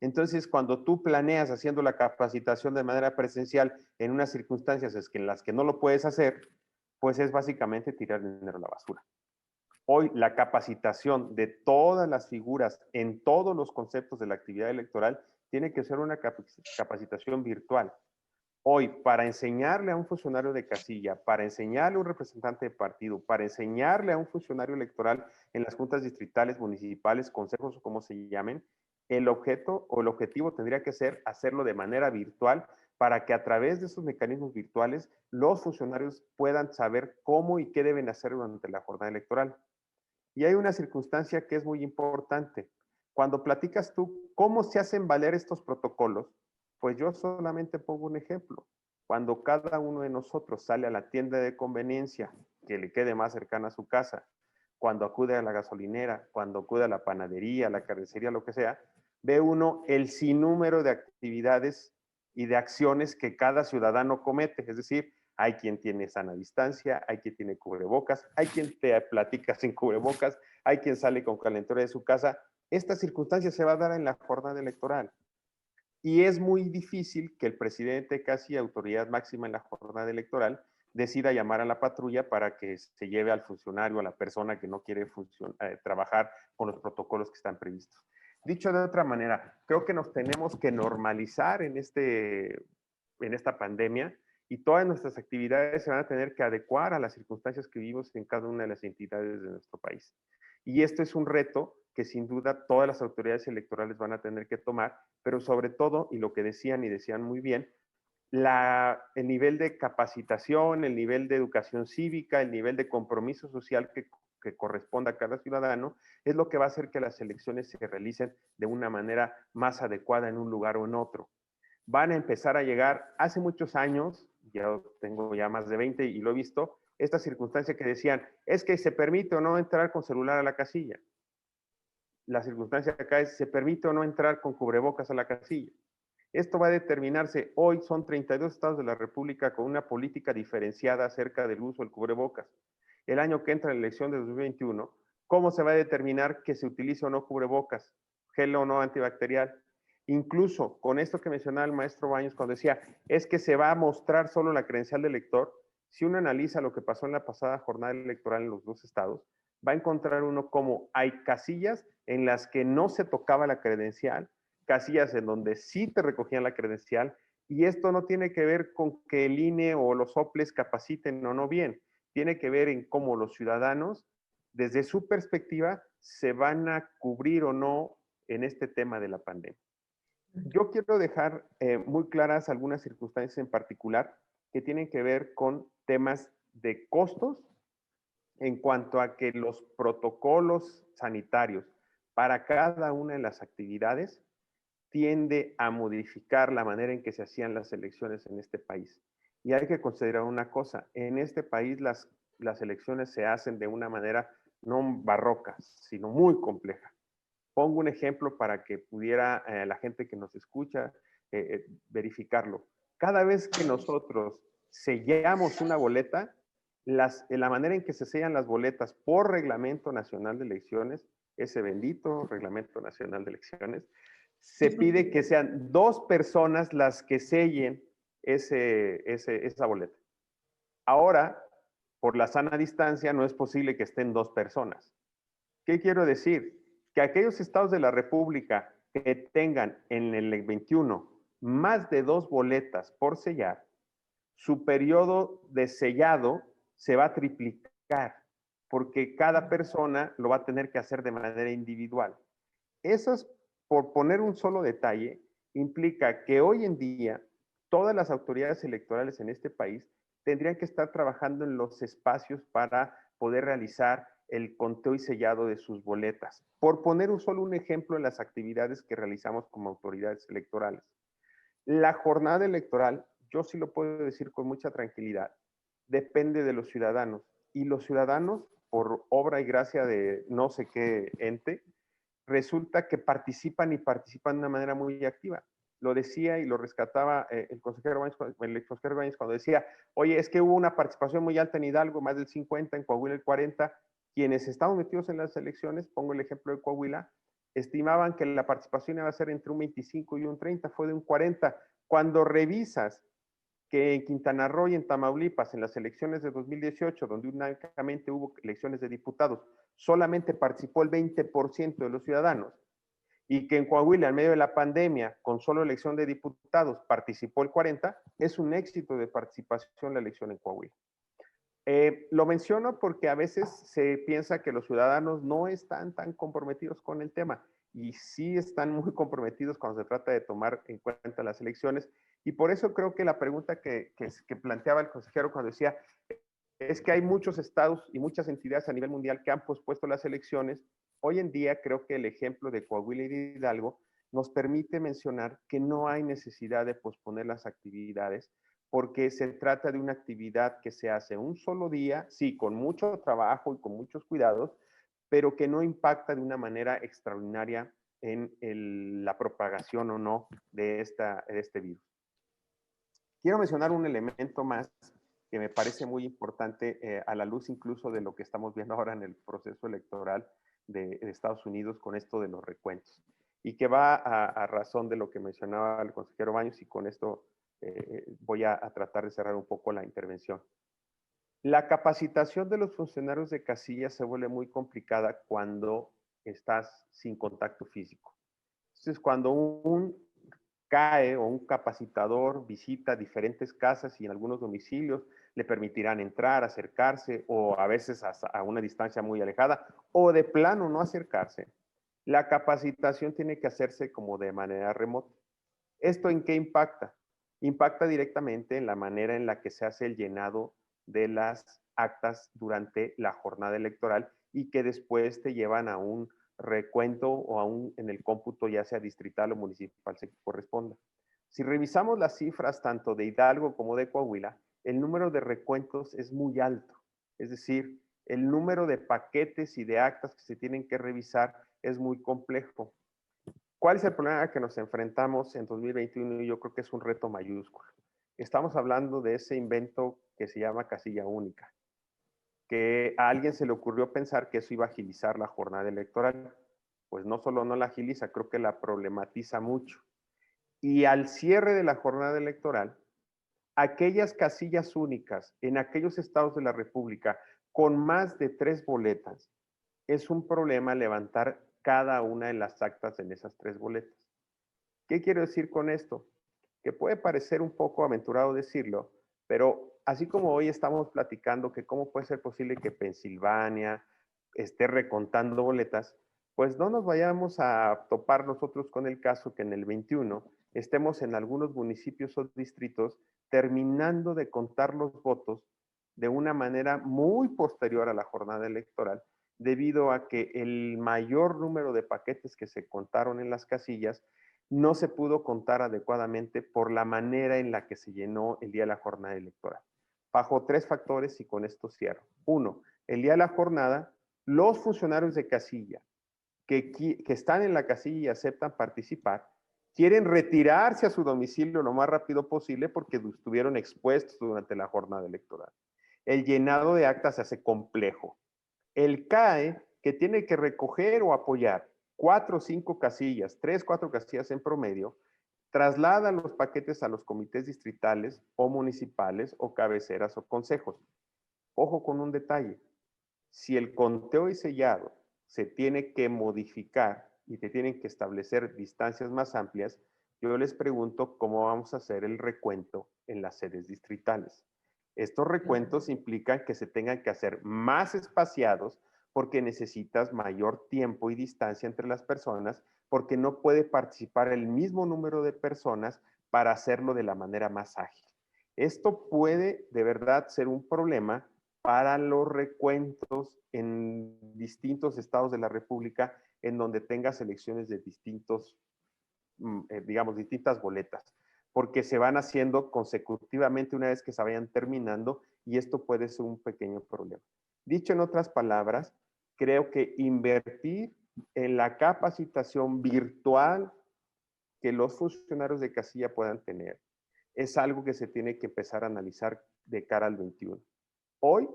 Entonces, cuando tú planeas haciendo la capacitación de manera presencial en unas circunstancias en las que no lo puedes hacer, pues es básicamente tirar dinero a la basura. Hoy, la capacitación de todas las figuras en todos los conceptos de la actividad electoral tiene que ser una capacitación virtual. Hoy, para enseñarle a un funcionario de casilla, para enseñarle a un representante de partido, para enseñarle a un funcionario electoral en las juntas distritales, municipales, consejos o como se llamen, el objeto o el objetivo tendría que ser hacerlo de manera virtual para que a través de esos mecanismos virtuales los funcionarios puedan saber cómo y qué deben hacer durante la jornada electoral. Y hay una circunstancia que es muy importante. Cuando platicas tú cómo se hacen valer estos protocolos, pues yo solamente pongo un ejemplo. Cuando cada uno de nosotros sale a la tienda de conveniencia que le quede más cercana a su casa, cuando acude a la gasolinera, cuando acude a la panadería, a la carnicería, lo que sea, ve uno el sinnúmero de actividades y de acciones que cada ciudadano comete. Es decir, hay quien tiene sana distancia, hay quien tiene cubrebocas, hay quien te platica sin cubrebocas, hay quien sale con calentura de su casa. Esta circunstancia se va a dar en la jornada electoral. Y es muy difícil que el presidente, casi autoridad máxima en la jornada electoral, decida llamar a la patrulla para que se lleve al funcionario, a la persona que no quiere trabajar con los protocolos que están previstos. Dicho de otra manera, creo que nos tenemos que normalizar en esta pandemia y todas nuestras actividades se van a tener que adecuar a las circunstancias que vivimos en cada una de las entidades de nuestro país. Y esto es un reto que sin duda todas las autoridades electorales van a tener que tomar, pero sobre todo, y lo que decían y decían muy bien, el nivel de capacitación, el nivel de educación cívica, el nivel de compromiso social que corresponda a cada ciudadano, es lo que va a hacer que las elecciones se realicen de una manera más adecuada en un lugar o en otro. Van a empezar a llegar, hace muchos años, yo tengo ya más de 20 y lo he visto, esta circunstancia que decían, es que se permite o no entrar con celular a la casilla. La circunstancia acá es, se permite o no entrar con cubrebocas a la casilla. Esto va a determinarse, hoy son 32 estados de la República con una política diferenciada acerca del uso del cubrebocas. El año que entra en la elección de 2021, ¿cómo se va a determinar que se utilice o no cubrebocas? Gel o no antibacterial. Incluso con esto que mencionaba el maestro Baños cuando decía, es que se va a mostrar solo la credencial del elector. Si uno analiza lo que pasó en la pasada jornada electoral en los dos estados, va a encontrar uno como hay casillas en las que no se tocaba la credencial, casillas en donde sí te recogían la credencial, y esto no tiene que ver con que el INE o los OPLES capaciten o no bien, tiene que ver en cómo los ciudadanos, desde su perspectiva, se van a cubrir o no en este tema de la pandemia. Yo quiero dejar muy claras algunas circunstancias en particular que tienen que ver con temas de costos en cuanto a que los protocolos sanitarios para cada una de las actividades tiende a modificar la manera en que se hacían las elecciones en este país. Y hay que considerar una cosa, en este país las elecciones se hacen de una manera no barroca, sino muy compleja. Pongo un ejemplo para que pudiera la gente que nos escucha verificarlo. Cada vez que nosotros sellamos una boleta, la manera en que se sellan las boletas por Reglamento Nacional de Elecciones, ese bendito Reglamento Nacional de Elecciones, se pide que sean 2 personas las que sellen esa boleta. Ahora, por la sana distancia, no es posible que estén 2 personas. ¿Qué quiero decir? Que aquellos estados de la República que tengan en el 21 más de 2 boletas por sellar, su periodo de sellado se va a triplicar, porque cada persona lo va a tener que hacer de manera individual. Eso es, por poner un solo detalle, implica que hoy en día todas las autoridades electorales en este país tendrían que estar trabajando en los espacios para poder realizar el conteo y sellado de sus boletas. Por poner solo un ejemplo en las actividades que realizamos como autoridades electorales. La jornada electoral, yo sí lo puedo decir con mucha tranquilidad, depende de los ciudadanos. Y los ciudadanos, por obra y gracia de no sé qué ente, resulta que participan y participan de una manera muy activa. Lo decía y lo rescataba el ex consejero Báñez cuando decía, oye, es que hubo una participación muy alta en Hidalgo, más del 50, en Coahuila el 40, quienes estaban metidos en las elecciones, pongo el ejemplo de Coahuila, estimaban que la participación iba a ser entre un 25 y un 30, fue de un 40. Cuando revisas que en Quintana Roo y en Tamaulipas, en las elecciones de 2018, donde únicamente hubo elecciones de diputados, solamente participó el 20% de los ciudadanos, y que en Coahuila, en medio de la pandemia, con solo elección de diputados, participó el 40%, es un éxito de participación la elección en Coahuila. Lo menciono porque a veces se piensa que los ciudadanos no están tan comprometidos con el tema, y sí están muy comprometidos cuando se trata de tomar en cuenta las elecciones, y por eso creo que la pregunta que planteaba el consejero cuando decía, es que hay muchos estados y muchas entidades a nivel mundial que han pospuesto las elecciones. Hoy en día creo que el ejemplo de Coahuila y de Hidalgo nos permite mencionar que no hay necesidad de posponer las actividades, porque se trata de una actividad que se hace un solo día, sí, con mucho trabajo y con muchos cuidados, pero que no impacta de una manera extraordinaria en la propagación o no de este virus. Quiero mencionar un elemento más que me parece muy importante a la luz incluso de lo que estamos viendo ahora en el proceso electoral de Estados Unidos con esto de los recuentos, y que va a razón de lo que mencionaba el consejero Baños, y con esto voy a tratar de cerrar un poco la intervención. La capacitación de los funcionarios de casilla se vuelve muy complicada cuando estás sin contacto físico. Entonces, cuando un CAE o un capacitador visita diferentes casas y en algunos domicilios le permitirán entrar, acercarse, o a veces a una distancia muy alejada, o de plano no acercarse, la capacitación tiene que hacerse como de manera remota. ¿Esto en qué impacta? impacta directamente en la manera en la que se hace el llenado de las actas durante la jornada electoral y que después te llevan a un recuento o en el cómputo ya sea distrital o municipal se corresponda. Si revisamos las cifras tanto de Hidalgo como de Coahuila, el número de recuentos es muy alto. Es decir, el número de paquetes y de actas que se tienen que revisar es muy complejo. ¿Cuál es el problema al que nos enfrentamos en 2021? Yo creo que es un reto mayúsculo. Estamos hablando de ese invento que se llama casilla única, que a alguien se le ocurrió pensar que eso iba a agilizar la jornada electoral. Pues no solo no la agiliza, creo que la problematiza mucho. Y al cierre de la jornada electoral, aquellas casillas únicas en aquellos estados de la República con más de 3 boletas, es un problema levantar cada una de las actas en esas 3 boletas. ¿Qué quiero decir con esto? Que puede parecer un poco aventurado decirlo, pero así como hoy estamos platicando que cómo puede ser posible que Pensilvania esté recontando boletas, pues no nos vayamos a topar nosotros con el caso que en el 21 estemos en algunos municipios o distritos terminando de contar los votos de una manera muy posterior a la jornada electoral, debido a que el mayor número de paquetes que se contaron en las casillas no se pudo contar adecuadamente por la manera en la que se llenó el día de la jornada electoral. Bajo 3 factores y con esto cierro. 1, el día de la jornada, los funcionarios de casilla que están en la casilla y aceptan participar, quieren retirarse a su domicilio lo más rápido posible porque estuvieron expuestos durante la jornada electoral. El llenado de actas se hace complejo. El CAE, que tiene que recoger o apoyar 4 o 5 casillas, 3, 4 casillas en promedio, traslada los paquetes a los comités distritales o municipales o cabeceras o consejos. Ojo con un detalle. Si el conteo y sellado se tiene que modificar y te tienen que establecer distancias más amplias, yo les pregunto cómo vamos a hacer el recuento en las sedes distritales. Estos recuentos implican que se tengan que hacer más espaciados porque necesitas mayor tiempo y distancia entre las personas, porque no puede participar el mismo número de personas para hacerlo de la manera más ágil. Esto puede de verdad ser un problema para los recuentos en distintos estados de la República en donde tengas elecciones de distintos, digamos, distintas boletas, porque se van haciendo consecutivamente una vez que se vayan terminando y esto puede ser un pequeño problema. Dicho en otras palabras, creo que invertir en la capacitación virtual que los funcionarios de casilla puedan tener es algo que se tiene que empezar a analizar de cara al 21. Hoy,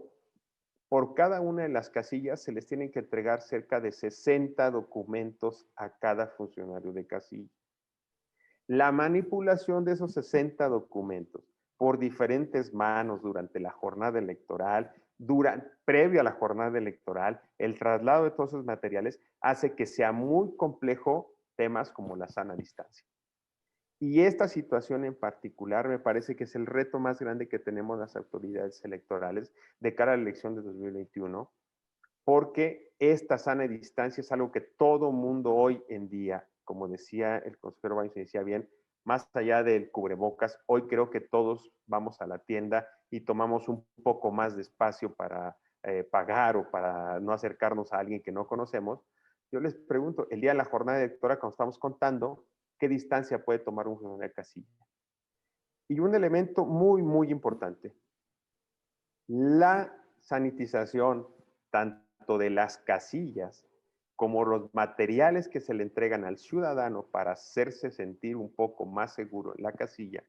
por cada una de las casillas se les tienen que entregar cerca de 60 documentos a cada funcionario de casilla. La manipulación de esos 60 documentos por diferentes manos durante la jornada electoral, previo a la jornada electoral, el traslado de todos esos materiales hace que sea muy complejo temas como la sana distancia. Y esta situación en particular me parece que es el reto más grande que tenemos las autoridades electorales de cara a la elección de 2021, porque esta sana distancia es algo que todo mundo hoy en día, como decía el consejero Baños y decía bien, más allá del cubrebocas, hoy creo que todos vamos a la tienda y tomamos un poco más de espacio para pagar o para no acercarnos a alguien que no conocemos. Yo les pregunto, el día de la jornada electoral, cuando estamos contando, ¿qué distancia puede tomar un funcionario de casilla? Y un elemento muy, muy importante, la sanitización tanto de las casillas como los materiales que se le entregan al ciudadano para hacerse sentir un poco más seguro en la casilla,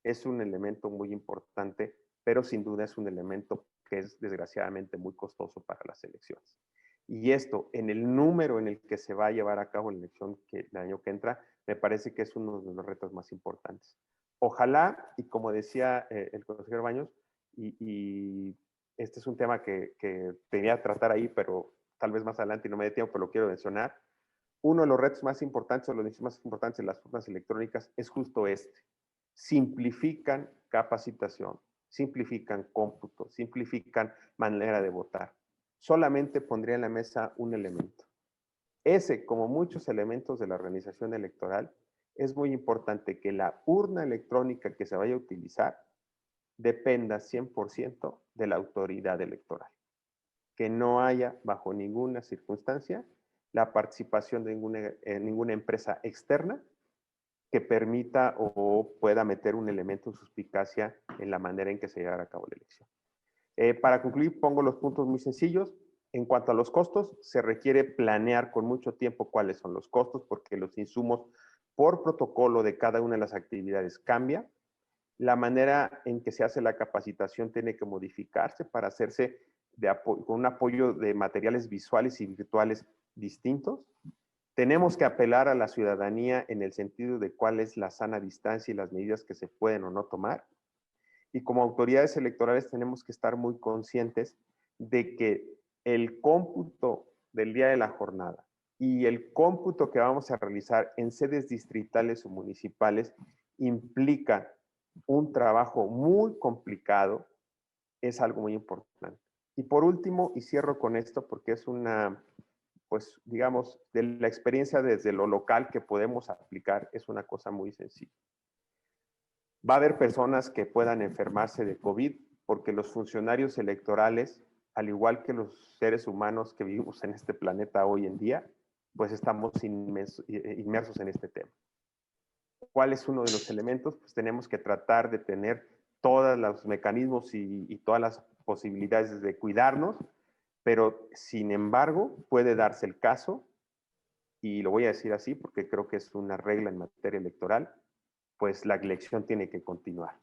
es un elemento muy importante, pero sin duda es un elemento que es desgraciadamente muy costoso para las elecciones. Y esto, en el número en el que se va a llevar a cabo la elección el año que entra, me parece que es uno de los retos más importantes. Ojalá, y como decía el consejero Baños, y este es un tema que tenía que tratar ahí, pero tal vez más adelante y no me dé tiempo, pero lo quiero mencionar. Uno de los retos más importantes o los inicios más importantes de las urnas electrónicas es justo este. Simplifican capacitación, simplifican cómputo, simplifican manera de votar. Solamente pondría en la mesa un elemento. Ese, como muchos elementos de la organización electoral, es muy importante que la urna electrónica que se vaya a utilizar dependa 100% de la autoridad electoral. Que no haya, bajo ninguna circunstancia, la participación de ninguna empresa externa que permita o pueda meter un elemento de suspicacia en la manera en que se llevará a cabo la elección. Para concluir, pongo los puntos muy sencillos. En cuanto a los costos, se requiere planear con mucho tiempo cuáles son los costos, porque los insumos por protocolo de cada una de las actividades cambia. La manera en que se hace la capacitación tiene que modificarse para hacerse con un apoyo de materiales visuales y virtuales distintos. Tenemos que apelar a la ciudadanía en el sentido de cuál es la sana distancia y las medidas que se pueden o no tomar. Y como autoridades electorales tenemos que estar muy conscientes de que el cómputo del día de la jornada y el cómputo que vamos a realizar en sedes distritales o municipales implica un trabajo muy complicado, es algo muy importante. Y por último, y cierro con esto porque es una, pues digamos, de la experiencia desde lo local que podemos aplicar, es una cosa muy sencilla. Va a haber personas que puedan enfermarse de COVID porque los funcionarios electorales, al igual que los seres humanos que vivimos en este planeta hoy en día, pues estamos inmersos en este tema. ¿Cuál es uno de los elementos? Pues tenemos que tratar de tener todos los mecanismos y todas las posibilidades de cuidarnos, pero sin embargo puede darse el caso, y lo voy a decir así porque creo que es una regla en materia electoral, pues la elección tiene que continuar.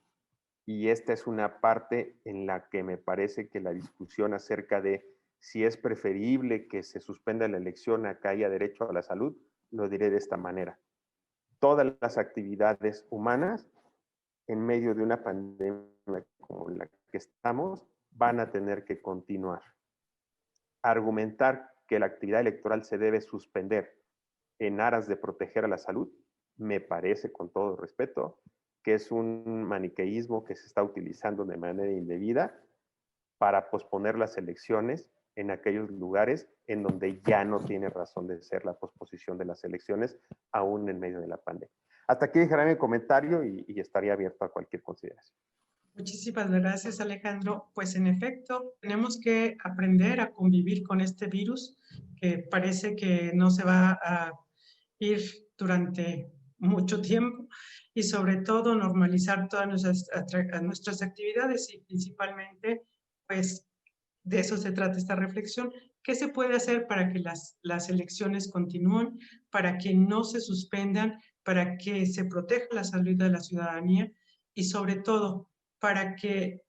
Y esta es una parte en la que me parece que la discusión acerca de si es preferible que se suspenda la elección a que haya derecho a la salud, lo diré de esta manera. Todas las actividades humanas en medio de una pandemia como la que estamos van a tener que continuar. Argumentar que la actividad electoral se debe suspender en aras de proteger a la salud, me parece, con todo respeto, que es un maniqueísmo que se está utilizando de manera indebida para posponer las elecciones en aquellos lugares en donde ya no tiene razón de ser la posposición de las elecciones, aún en medio de la pandemia. Hasta aquí dejaré mi comentario y estaría abierto a cualquier consideración. Muchísimas gracias, Alejandro. Pues en efecto, tenemos que aprender a convivir con este virus que parece que no se va a ir durante mucho tiempo y sobre todo normalizar todas nuestras actividades y principalmente, pues de eso se trata esta reflexión. ¿Qué se puede hacer para que las elecciones continúen, para que no se suspendan, para que se proteja la salud de la ciudadanía y sobre todo para que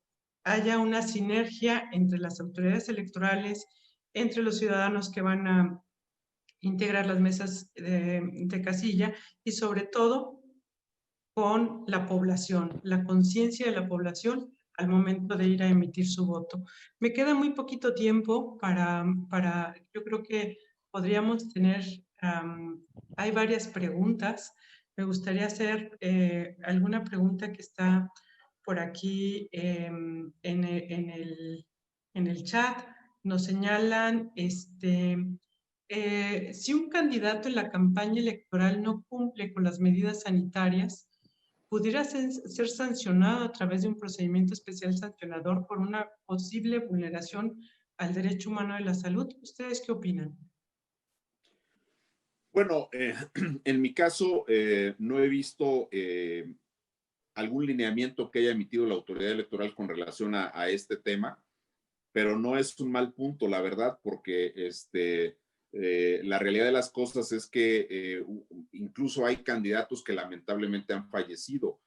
haya una sinergia entre las autoridades electorales, entre los ciudadanos que van a integrar las mesas de casilla y sobre todo con la población, la conciencia de la población al momento de ir a emitir su voto. Me queda muy poquito tiempo yo creo que podríamos tener, hay varias preguntas. Me gustaría hacer alguna pregunta que está por aquí en el chat. Nos señalan, si un candidato en la campaña electoral no cumple con las medidas sanitarias, pudiera ser sancionado a través de un procedimiento especial sancionador por una posible vulneración al derecho humano de la salud. ¿Ustedes qué opinan? Bueno, en mi caso no he visto algún lineamiento que haya emitido la autoridad electoral con relación a este tema, pero no es un mal punto, la verdad, porque la realidad de las cosas es que incluso hay candidatos que lamentablemente han fallecido.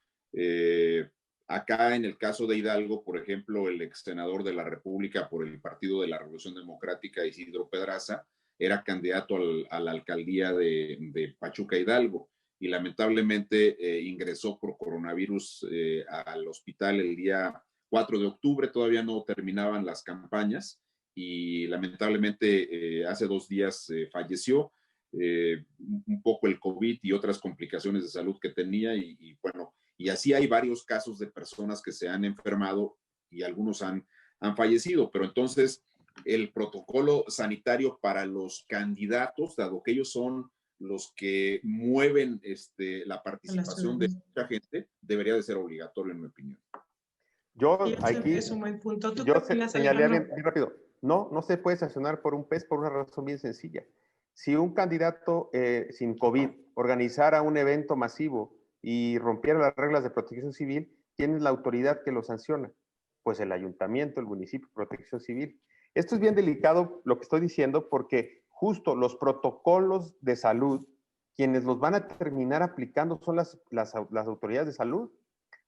Acá en el caso de Hidalgo, por ejemplo, el ex senador de la República por el Partido de la Revolución Democrática, Isidro Pedraza, era candidato a la alcaldía de Pachuca Hidalgo y lamentablemente ingresó por coronavirus al hospital el día 4 de octubre, todavía no terminaban las campañas y lamentablemente hace 2 días falleció, un poco el COVID y otras complicaciones de salud que tenía y bueno, y así hay varios casos de personas que se han enfermado y algunos han fallecido, pero entonces el protocolo sanitario para los candidatos, dado que ellos son los que mueven la participación de mucha gente, debería de ser obligatorio, en mi opinión. Yo Sí, aquí, es un buen punto. ¿Tú yo qué opinas, señalé Alejandro? bien rápido, no se puede sancionar por un PES por una razón bien sencilla. Si un candidato sin COVID organizara un evento masivo y rompiera las reglas de protección civil, ¿quién es la autoridad que lo sanciona? Pues el ayuntamiento, el municipio, protección civil. Esto es bien delicado lo que estoy diciendo porque justo los protocolos de salud, quienes los van a terminar aplicando son las autoridades de salud.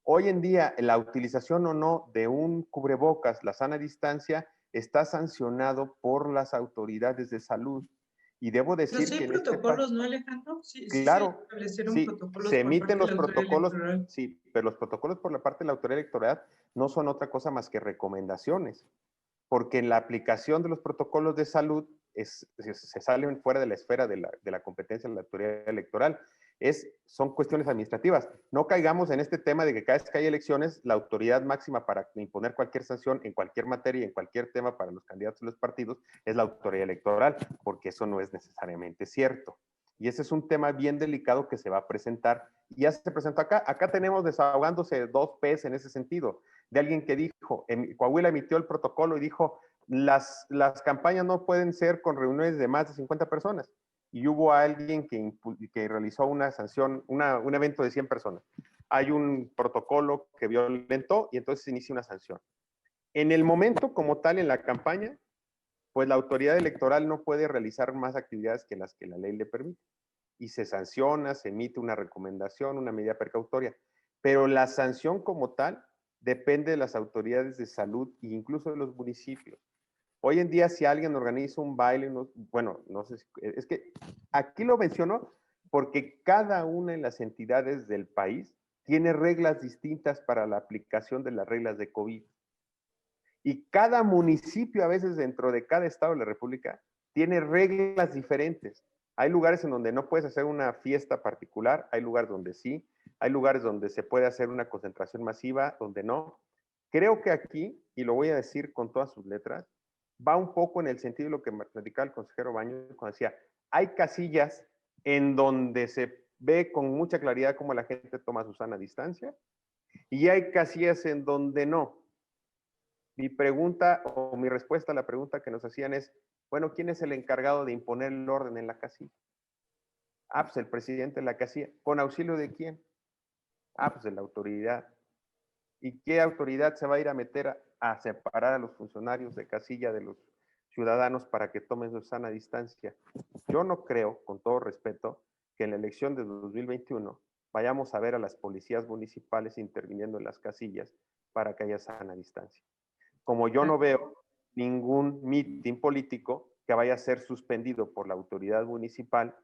Hoy en día, la utilización o no de un cubrebocas, la sana distancia, está sancionado por las autoridades de salud. Y debo Pero decir sí que hay en este país, protocolos, ¿no, Alejandro? Sí, sí se claro, establecieron sí, protocolos se por emiten parte de los la autoridad protocolos, electoral. sí, pero los protocolos por la parte de la autoridad electoral no son otra cosa más que recomendaciones, porque en la aplicación de los protocolos de salud se salen fuera de la esfera de la competencia de la autoridad electoral. Son cuestiones administrativas. No caigamos en este tema de que cada vez que hay elecciones, la autoridad máxima para imponer cualquier sanción en cualquier materia, en cualquier tema para los candidatos y los partidos, es la autoridad electoral, porque eso no es necesariamente cierto. Y ese es un tema bien delicado que se va a presentar. Y ya se presentó acá. Acá tenemos desahogándose 2 P's en ese sentido, de alguien que dijo, Coahuila emitió el protocolo y dijo, las campañas no pueden ser con reuniones de más de 50 personas. Y hubo alguien que realizó una sanción, un evento de 100 personas. Hay un protocolo que violentó y entonces se inicia una sanción. En el momento como tal en la campaña, pues la autoridad electoral no puede realizar más actividades que las que la ley le permite. Y se sanciona, se emite una recomendación, una medida precautoria. Pero la sanción como tal depende de las autoridades de salud e incluso de los municipios. Hoy en día, si alguien organiza un baile, bueno, no sé, es que aquí lo menciono porque cada una de las entidades del país tiene reglas distintas para la aplicación de las reglas de COVID. Y cada municipio, a veces dentro de cada estado de la República, tiene reglas diferentes. Hay lugares en donde no puedes hacer una fiesta particular, hay lugares donde sí, hay lugares donde se puede hacer una concentración masiva, donde no. Creo que aquí, y lo voy a decir con todas sus letras, va un poco en el sentido de lo que me platicaba el consejero Baños cuando decía, hay casillas en donde se ve con mucha claridad cómo la gente toma su sana distancia y hay casillas en donde no. Mi pregunta o mi respuesta a la pregunta que nos hacían es, bueno, ¿quién es el encargado de imponer el orden en la casilla? Ah, pues el presidente de la casilla. ¿Con auxilio de quién? Ah, pues de la autoridad. ¿Y qué autoridad se va a ir a meter a separar a los funcionarios de casilla de los ciudadanos para que tomen su sana distancia? Yo no creo, con todo respeto, que en la elección de 2021 vayamos a ver a las policías municipales interviniendo en las casillas para que haya sana distancia. Como yo no veo ningún mitin político que vaya a ser suspendido por la autoridad municipal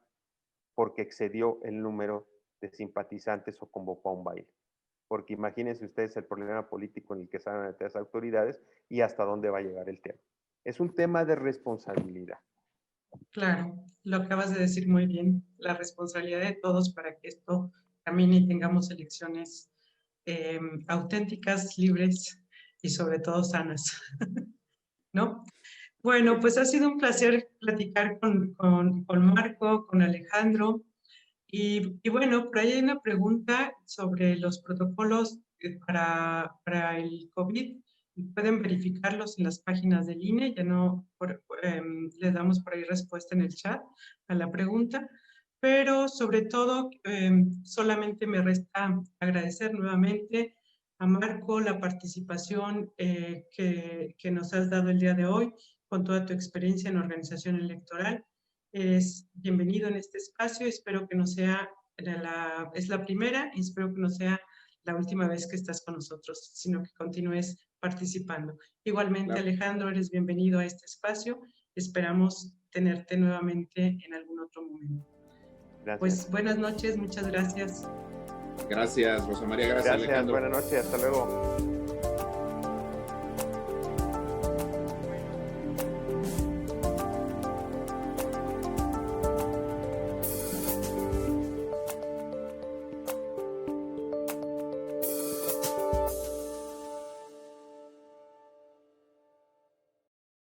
porque excedió el número de simpatizantes o convocó a un baile. Porque imagínense ustedes el problema político en el que están ante las autoridades y hasta dónde va a llegar el tema. Es un tema de responsabilidad. Claro, lo acabas de decir muy bien, la responsabilidad de todos para que esto camine y tengamos elecciones auténticas, libres y sobre todo sanas, ¿no? Bueno, pues ha sido un placer platicar con Marco, con Alejandro. Y bueno, por ahí hay una pregunta sobre los protocolos para el COVID. Pueden verificarlos en las páginas del INE, ya no les damos por ahí respuesta en el chat a la pregunta, pero sobre todo solamente me resta agradecer nuevamente a Marco la participación que nos has dado el día de hoy con toda tu experiencia en organización electoral. Eres bienvenido en este espacio, espero que no sea es la primera y espero que no sea la última vez que estás con nosotros, sino que continúes participando. Igualmente, claro. Alejandro, eres bienvenido a este espacio, esperamos tenerte nuevamente en algún otro momento. Gracias. Pues buenas noches, muchas gracias. Gracias, Rosa María, gracias Alejandro. Buenas noches, hasta luego.